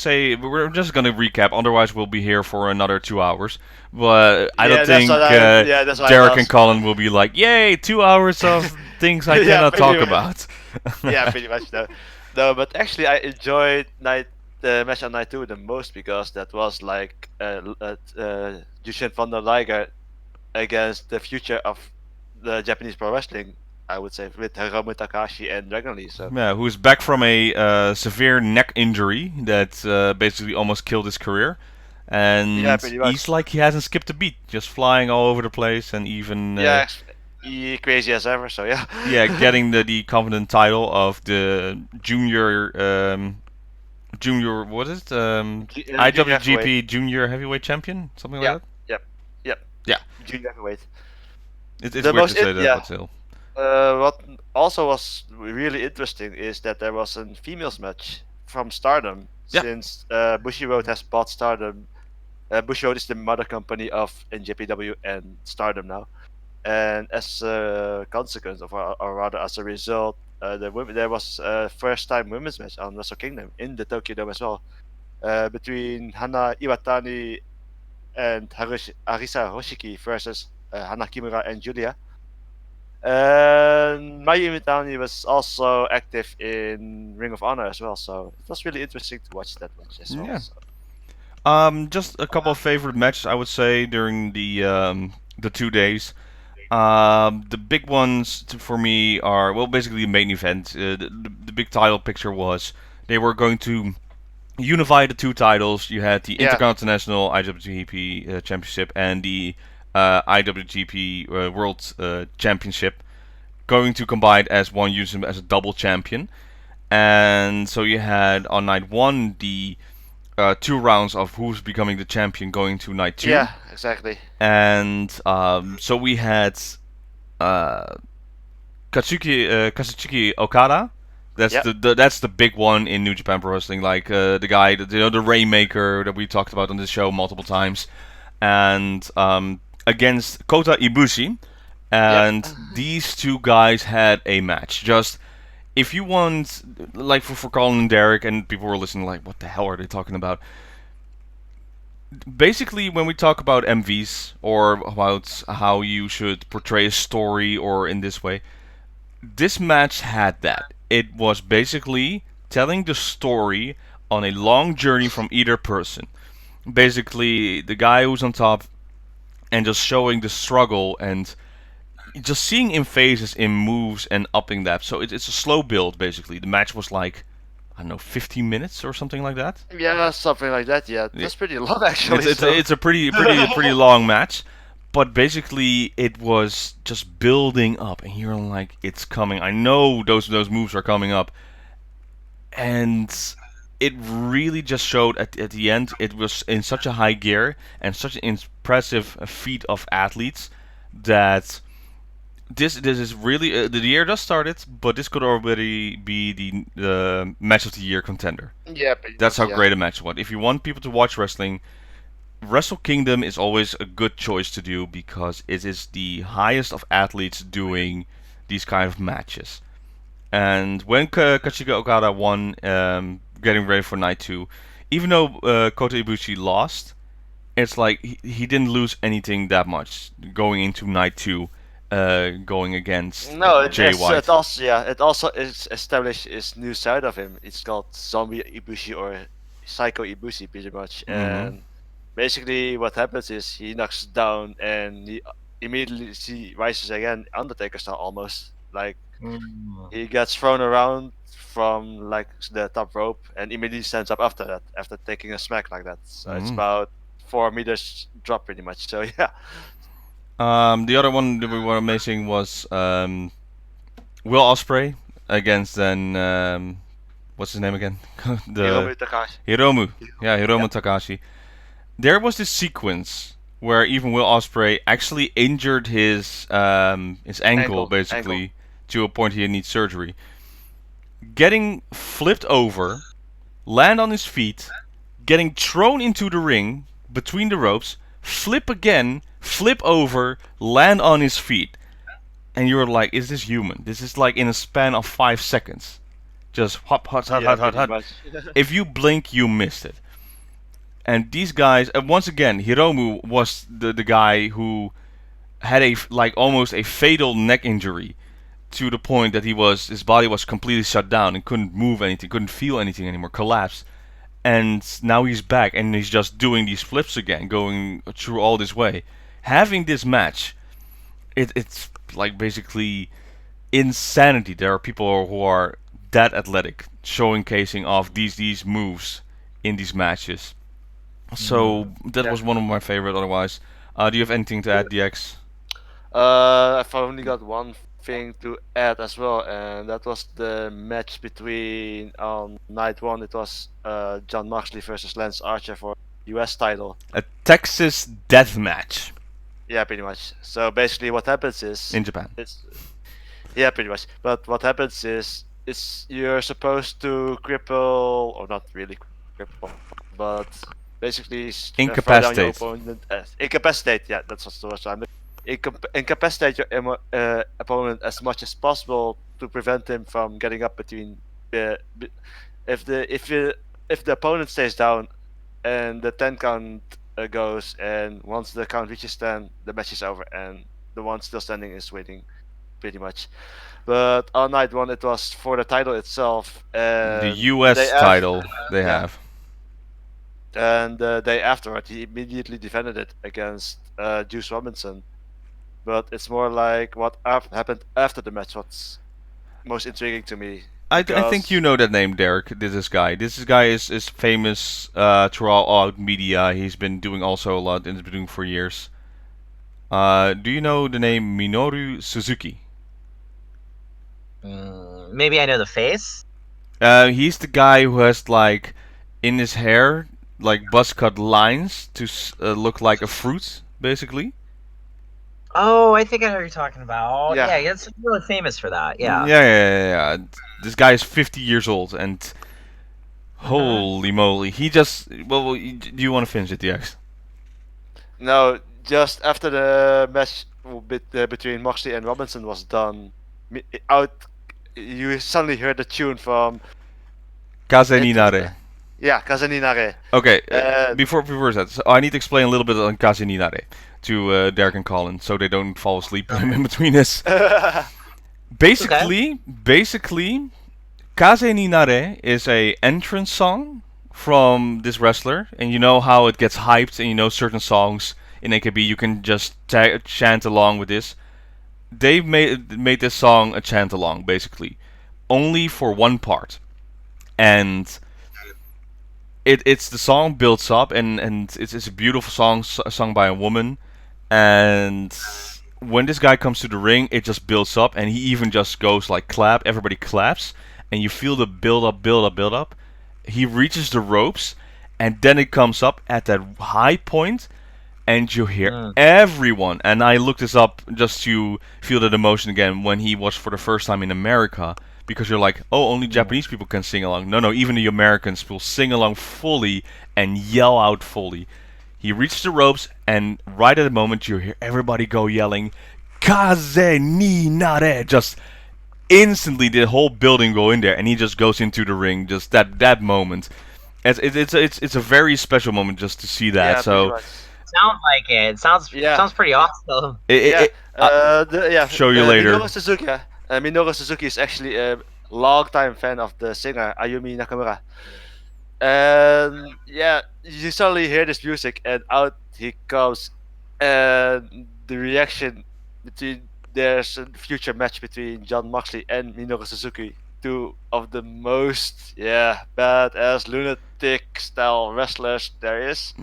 say we're just gonna recap. Otherwise, we'll be here for another 2 hours. But I Yeah, don't that's think what that's what I Derek was. and Colin will be like, "Yay, 2 hours of things I Yeah, cannot pretty talk much. about." Yeah, pretty much no. No, but actually I enjoyed the match on night two the most because that was like Jushin Van der Liger against the future of the Japanese pro wrestling. I would say with Hiromu Takahashi and Dragon Lee. So Yeah, who's back from a severe neck injury that basically almost killed his career, and Yeah, pretty much. he's like he hasn't skipped a beat, just flying all over the place, and even yeah, he crazy as ever. So yeah. yeah, getting the confident title of the junior what is it Junior IWGP heavyweight. Junior Heavyweight Champion, something Yeah. like that. Yep. Yeah. Junior heavyweight. It's The weird most to say in- that, yeah. but still. What also was really interesting is that there was a females match from Stardom Yeah. since Bushi Road has bought Stardom. Bushi Road is the mother company of NJPW and Stardom now, and as a consequence of, or rather as a result, there was a first-time women's match on Wrestle Kingdom in the Tokyo Dome as well, between Hana Iwatani and Arisa Hoshiki versus Hana Kimura and Julia. And Mayu Iwatani was also active in Ring of Honor as well, so it was really interesting to watch that match as well. Yeah. So. Just a couple of favorite matches I would say during the 2 days. The big ones for me are, well, basically the main event. The big title picture was they were going to unify the two titles. You had the Yeah. Intercontinental IWGP Championship and the IWGP World Championship, going to combine as one unit as a double champion. And so you had on night one the 2 rounds of who's becoming the champion going to night two. Yeah, exactly. And so we had Kazuchika Okada. That's Yep. that's the big one in New Japan Pro Wrestling. Like the guy, the Rainmaker that we talked about on this show multiple times, and against Kota Ibushi. And these two guys had a match. Just if you want, like for Colin and Derek, and people were listening, like, what the hell are they talking about? Basically, when we talk about MVs or about how you should portray a story or in this way, this match had that. It was basically telling the story on a long journey from either person. Basically, the guy who's on top and just showing the struggle and just seeing in phases, in moves, and upping that. So it's a slow build, basically. The match was like, I don't know, 15 minutes or something like that. Yeah, something like that. Yeah, that's pretty long actually. It's a pretty long match, but basically it was just building up, and you're like, it's coming. I know those moves are coming up, and it really just showed at the end. It was in such a high gear and such an impressive feat of athletes that this is really the year just started, but this could already be the match of the year contender. Yeah, pretty That's how much, yeah. great a match was. If you want people to watch wrestling, Wrestle Kingdom is always a good choice to do because it is the highest of athletes doing these kind of matches. And when Kazuchika Okada won, getting ready for night two, even though Kota Ibushi lost, it's like he didn't lose anything that much going into night two, going against No, Jay White. it also is established his new side of him. It's called Zombie Ibushi or Psycho Ibushi, pretty much. And basically, what happens is he knocks down and he immediately rises again, Undertaker style almost. Like he gets thrown around from like the top rope and immediately stands up after that, after taking a smack like that. So it's about 4 meters drop, pretty much. So yeah. The other one that we were missing was Will Ospreay against then what's his name again? Hiromu Takahashi. Hiromu. Yeah, Hiromu Takahashi. There was this sequence where even Will Ospreay actually injured his ankle basically to a point he needs surgery. Getting flipped over, land on his feet, getting thrown into the ring between the ropes, flip again, flip over, land on his feet. And you're like, is this human? This is like in a span of 5 seconds. Just hop, hot, hot, hot, hot, hot. If you blink, you missed it. And these guys, once again, Hiromu was the guy who had almost a fatal neck injury to the point that his body was completely shut down and couldn't move anything, couldn't feel anything anymore, collapsed. And now he's back and he's just doing these flips again, going through all this way. Having this match, it's like basically insanity. There are people who are that athletic, showcasing off these moves in these matches. So that was one of my favorite. Otherwise, do you have anything to add, DX? I've only got one thing to add as well, and that was the match between on night one. It was John Moxley versus Lance Archer for US title. A Texas death match. Yeah, pretty much. So basically, what happens is in Japan. Yeah, pretty much. But what happens is you're supposed to cripple, or not really cripple, but basically incapacitate. Incapacitate. Yeah, that's what's the word. So incapacitate your opponent as much as possible to prevent him from getting up between. If the opponent stays down, and the 10 count goes, and once the count reaches 10, the match is over, and the one still standing is waiting, pretty much. But on night one, it was for the title itself. The US title they have. And the day afterward, he immediately defended it against Juice Robinson. But it's more like what happened after the match. What's most intriguing to me. I think because- you know that name, Derek. This guy. This guy is famous throughout media. He's been doing also a lot and has been doing for years. Do you know the name Minoru Suzuki? Maybe I know the face. He's the guy who has like in his hair like buzz cut lines to look like a fruit, basically. Oh, I think I know what you're talking about. Yeah. Yeah, it's really famous for that. Yeah. Yeah. This guy is 50 years old, and holy moly, he just. Well, do you want to finish it, DX? No, just after the match between Moxley and Robinson was done, you suddenly heard the tune from Kaze Ninare. Kazeninare. Okay, Uh, before that, so I need to explain a little bit on Kaze Ninare to Derek and Colin, so they don't fall asleep in between this. Basically, Kaze Ninare is a entrance song from this wrestler, and you know how it gets hyped, and you know certain songs in AKB you can just chant along with this. They made this song a chant along, basically, only for one part, and it's the song builds up, and it's a beautiful song sung by a woman, and when this guy comes to the ring, it just builds up, and he even just goes like clap, everybody claps, and you feel the build up. He reaches the ropes, and then it comes up at that high point, and you hear everyone. And I looked this up just to feel that emotion again when he was for the first time in America, because you're like, oh, only Japanese people can sing along. No, even the Americans will sing along fully and yell out fully. He reached the ropes, and right at the moment you hear everybody go yelling, "Kaze ni nare!" Just instantly, the whole building go in there, and he just goes into the ring. Just that moment, it's a very special moment just to see that. yeah, So pretty much. Sounds like it. Sounds pretty awesome. Show you later. Minoru Suzuki is actually a long-time fan of the singer Ayumi Nakamura. And yeah, you suddenly hear this music, and out he comes, and the reaction between there's a future match between John Moxley and Minoru Suzuki, two of the most badass lunatic style wrestlers there is.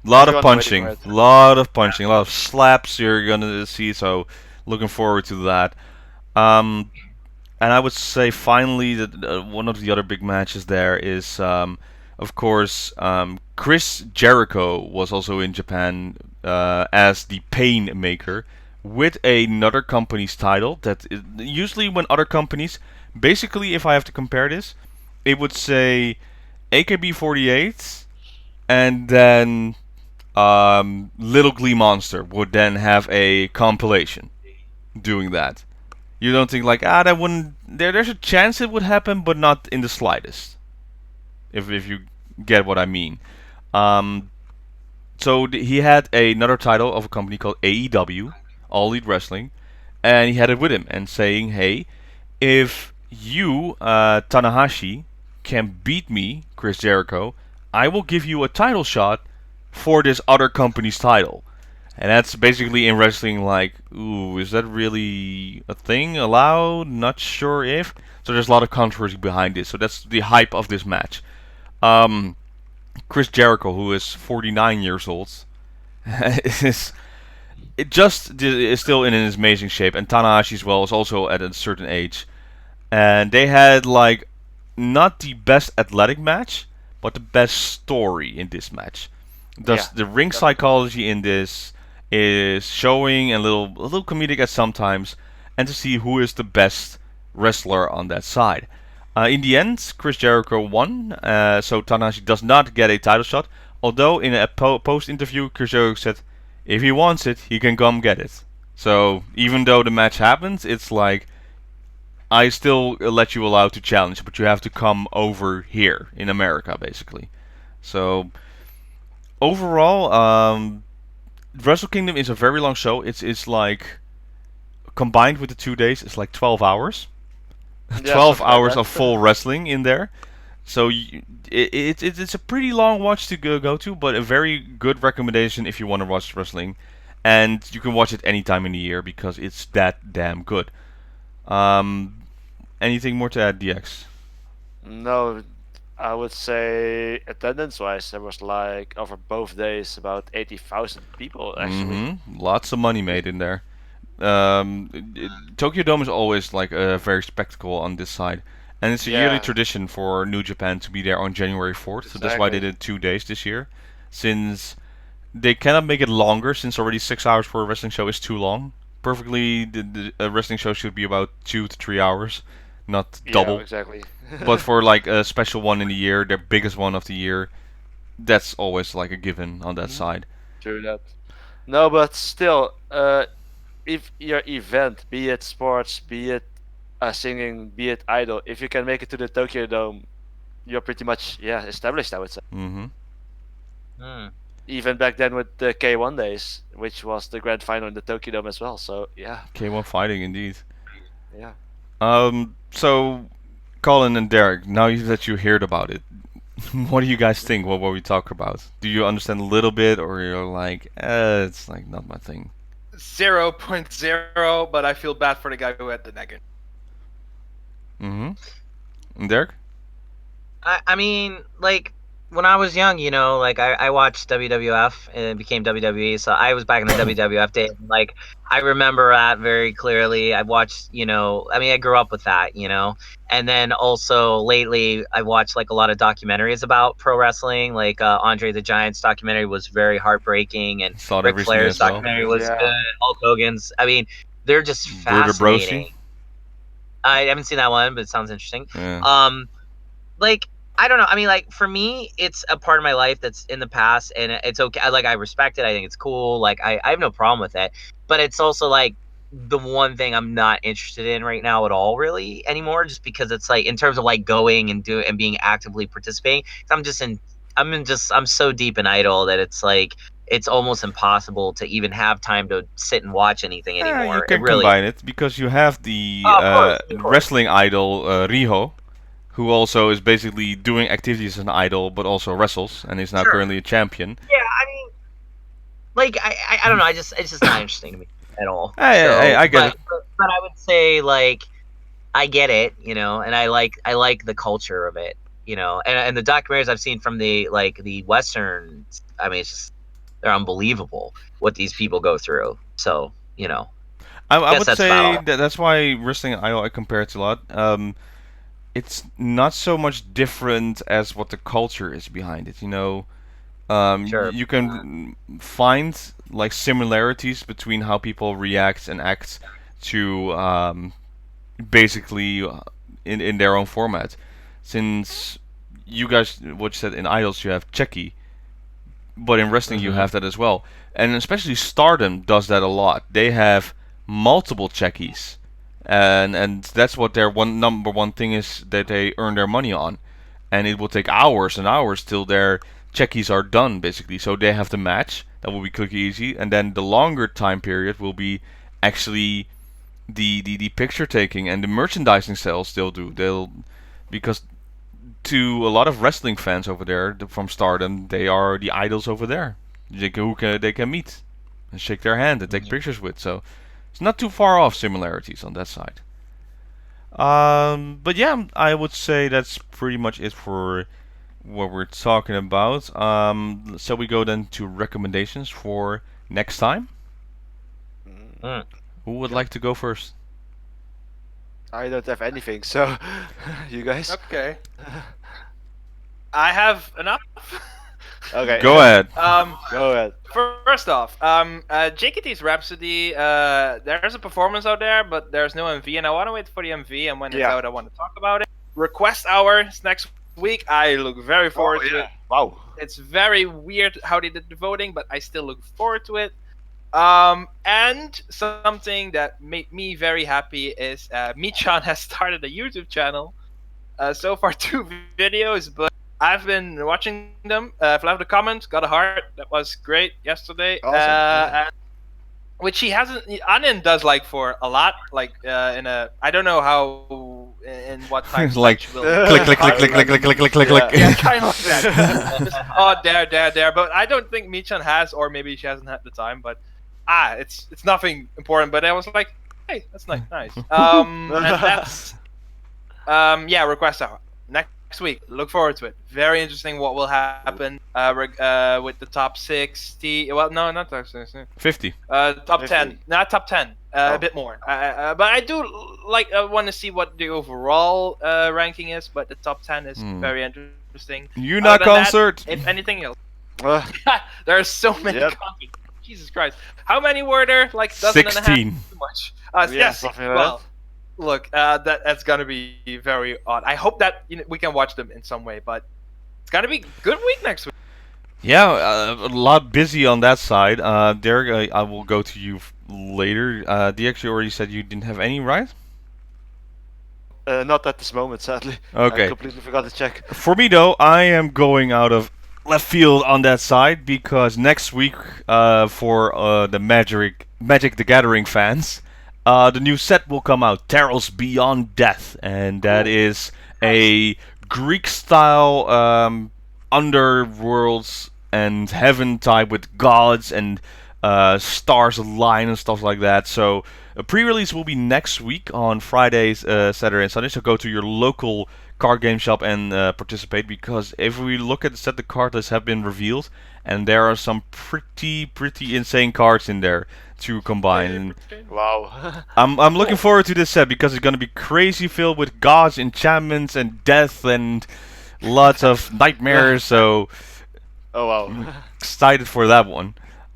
Lot of Everyone's waiting punching, for it. lot of slaps you're gonna see. So looking forward to that. And I would say finally that one of the other big matches there is, of course, Chris Jericho was also in Japan as the Pain Maker with another company's title. Usually when other companies, basically, if I have to compare this, it would say AKB48, and then Little Glee Monster would then have a compilation doing that. You don't think like that wouldn't there's a chance it would happen, but not in the slightest. If you get what I mean. So he had another title of a company called AEW, All Elite Wrestling, and he had it with him and saying, hey, if you, Tanahashi, can beat me, Chris Jericho, I will give you a title shot for this other company's title. And that's basically in wrestling like, ooh, is that really a thing? Allowed? Not sure if. So there's a lot of controversy behind this. So that's the hype of this match. Chris Jericho, who is 49 years old, is still in an amazing shape. And Tanahashi as well is also at a certain age. And they had like not the best athletic match, but the best story in this match. The ring psychology in this is showing a little comedic at sometimes, and to see who is the best wrestler on that side. In the end, Chris Jericho won, so Tanahashi does not get a title shot. Although in a post interview, Chris Jericho said, if he wants it, he can come get it. So even though the match happens, it's like, I still let you allow to challenge, but you have to come over here in America, basically. So overall, Wrestle Kingdom is a very long show. It's like combined with the 2 days, it's like 12 hours. 12 hours of full wrestling in there. So it's a pretty long watch to go to, but a very good recommendation if you want to watch wrestling, and you can watch it any time in the year because it's that damn good. Anything more to add, DX? No, I would say attendance-wise, there was like over both days about 80,000 people actually. Lots of money made in there. Tokyo Dome is always like a very spectacle on this side, and it's a yearly Yeah. tradition for New Japan to be there on January 4th. So that's why they Exactly. did 2 days this year, since they cannot make it longer. Since already 6 hours for a wrestling show is too long. Perfectly, a wrestling show should be about 2 to 3 hours, not Yeah, double. exactly. But for like a special one in the year, their biggest one of the year, that's always like a given on that side. True that. No, but still, if your event, be it sports, be it singing, be it idol, if you can make it to the Tokyo Dome, you're pretty much established. I would say. Mm-hmm. Hmm. Even back then with the K1 days, which was the grand final in the Tokyo Dome as well. So yeah, K1 fighting indeed. yeah. So Colin and Derek, now that you heard about it, what do you guys think? What we talk about? Do you understand a little bit, or you're like, it's like not my thing? 0.0, but I feel bad for the guy who had the negative. Mm-hmm. And Derek? I mean, like when I was young, like I watched WWF and it became WWE. So I was back in the WWF days. And, like I remember that very clearly. I watched, I mean, I grew up with that, and then also lately I watched like a lot of documentaries about pro wrestling. Like Andre the Giant's documentary was very heartbreaking, and Saw that Ric recently Flair's as well. documentary was Yeah. good. Hulk Hogan's. I mean, they're just Bruder fascinating. Brosi. I haven't seen that one, but it sounds interesting. Yeah. Like I don't know. I mean, like for me, it's a part of my life that's in the past, and it's okay. Like I respect it. I think it's cool. Like I have no problem with it. But it's also like the one thing I'm not interested in right now at all, really anymore. Just because it's like in terms of like going and being actively participating. I'm so deep in Idol that it's like it's almost impossible to even have time to sit and watch anything anymore. You It can really. combine it because you have the Oh, of course. wrestling idol Riho, who also is basically doing activities as an idol, but also wrestles, and is now Sure. currently a champion. Yeah, I mean, like I don't know. It's just not interesting to me at all. I get it. But I would say like I get it, and I like the culture of it, and the documentaries I've seen from the Western. I mean, it's just they're unbelievable what these people go through. So I guess would that's say about all. that's why wrestling idol I compare it to a lot. It's not so much different as what the culture is behind it. Sure. You can find like similarities between how people react and act to basically in their own format. Since you guys, what you said in idols, you have Checky, but in wrestling you have that as well, and especially Stardom does that a lot. They have multiple Checkies, and that's what their number one thing is that they earn their money on, and it will take hours and hours till their Checkies are done basically. So they have the match that will be quick easy, and then the longer time period will be actually the picture taking and the merchandising sales they'll because to a lot of wrestling fans over there from Stardom, they are the idols over there. They can meet and shake their hand and take pictures with. So it's not too far off similarities on that side. But yeah, I would say that's pretty much it for what we're talking about. So we go then to recommendations for next time. Mm. Who would like to go first? I don't have anything, so you guys. Okay. I have enough. Okay. Go ahead. Go ahead. First off, JKT's Rhapsody. There's a performance out there, but there's no MV, and I want to wait for the MV. And when it's Yeah. out, I want to talk about it. Request Hour is next week. I look very forward to it. Wow. It's very weird how they did the voting, but I still look forward to it. And something that made me very happy is Michan has started a YouTube channel. So far 2 videos, but I've been watching them. If I left a comment, got a heart. That was great yesterday. Awesome. And, which he hasn't. Anin does like for a lot. Like in a. I don't know how in what time Like slot will. click, click, click, click, click, click, click, click, click, click. Yeah, kind of like that. Oh, there. But I don't think Michan has, or maybe she hasn't had the time. But it's nothing important. But I was like, hey, that's nice. And that's request hour next week. Look forward to it. Very interesting. What will happen with the top 60? Well, no, not top 60. 50. Top 50. 10, not top 10. A bit more. But I do want to see what the overall ranking is. But the top 10 is very interesting. Yuna Other than concert. that, if anything else, Uh, there are so many Yep. concerts. Jesus Christ, how many were there? Like dozen and a half? 16. Too much. Yeah, Yes. something like Well, look, that's gonna be very odd. I hope that we can watch them in some way. But it's gonna be a good week next week. Yeah, a lot busy on that side. Derek, I will go to you later. DX, you already said you didn't have any, right? not at this moment, sadly. Okay. I completely forgot to check. For me though, I am going out of left field on that side because next week, for the Magic the Gathering fans, the new set will come out, Terrors Beyond Death, and that is a Greek-style underworlds and heaven type with gods and stars align and stuff like that. So a pre-release will be next week on Fridays, Saturday and Sunday. So go to your local card game shop and participate, because if we look at the set, the card lists have been revealed, and there are some pretty insane cards in there to combine. Wow. I'm looking forward to this set because it's gonna be crazy filled with gods, enchantments, and death, and lots of nightmares. So Oh wow. excited for that one.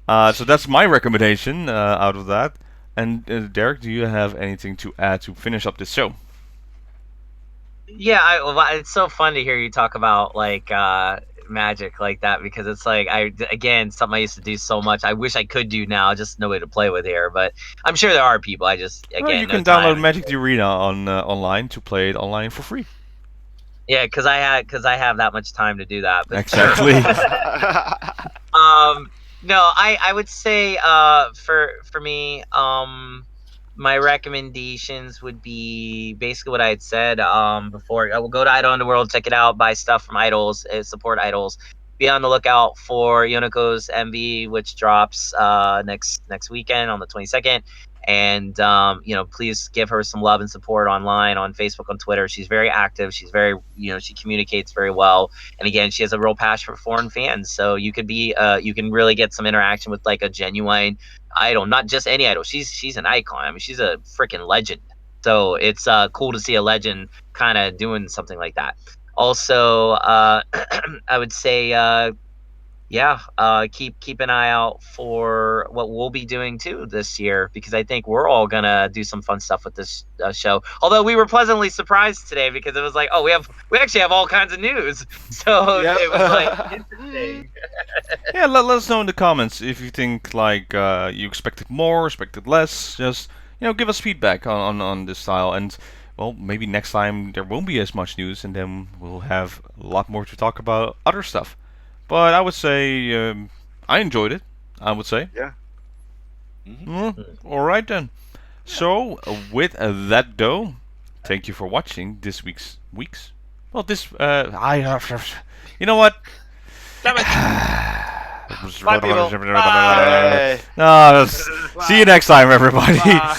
So that's my recommendation out of that. And Derek, do you have anything to add to finish up this show? Yeah, it's so fun to hear you talk about like Magic like that, because it's like something I used to do so much. I wish I could do now, just no way to play with here. But I'm sure there are people. I just Well, you can download Magic the Arena on online to play it online for free. Yeah, because I have that much time to do that. But Exactly. No, I would say for me, my recommendations would be basically what I had said before. I will go to Idol Underworld, check it out, buy stuff from idols, support idols. Be on the lookout for Yoneko's MV, which drops next weekend on the 22nd. And please give her some love and support online, on Facebook, on Twitter. She's very active. She's very, she communicates very well. And again, she has a real passion for foreign fans. So you can really get some interaction with like a genuine idol, not just any idol. She's an icon. I mean, she's a freaking legend. So it's cool to see a legend kind of doing something like that. Also, I would say, keep an eye out for what we'll be doing too this year, because I think we're all gonna do some fun stuff with this show. Although we were pleasantly surprised today, because it was like, oh, we actually have all kinds of news. So Yep. it was like interesting. Yeah, let us know in the comments if you think like you expected more, expected less. Just give us feedback on this style, and well, maybe next time there won't be as much news, and then we'll have a lot more to talk about other stuff. But I would say I enjoyed it. I would say. Yeah. All right then. So with that though, thank you for watching this week's. Well, this you know what? Damn it. Bye, people. Hey. See you next time, everybody. Bye.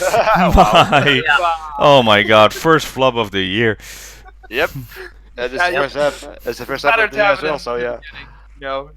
Bye. Bye. Oh my God! First flop of the year. Yep. It's Yeah, the first half. It's the first half Better of the to year have as it well. in So the yeah. beginning,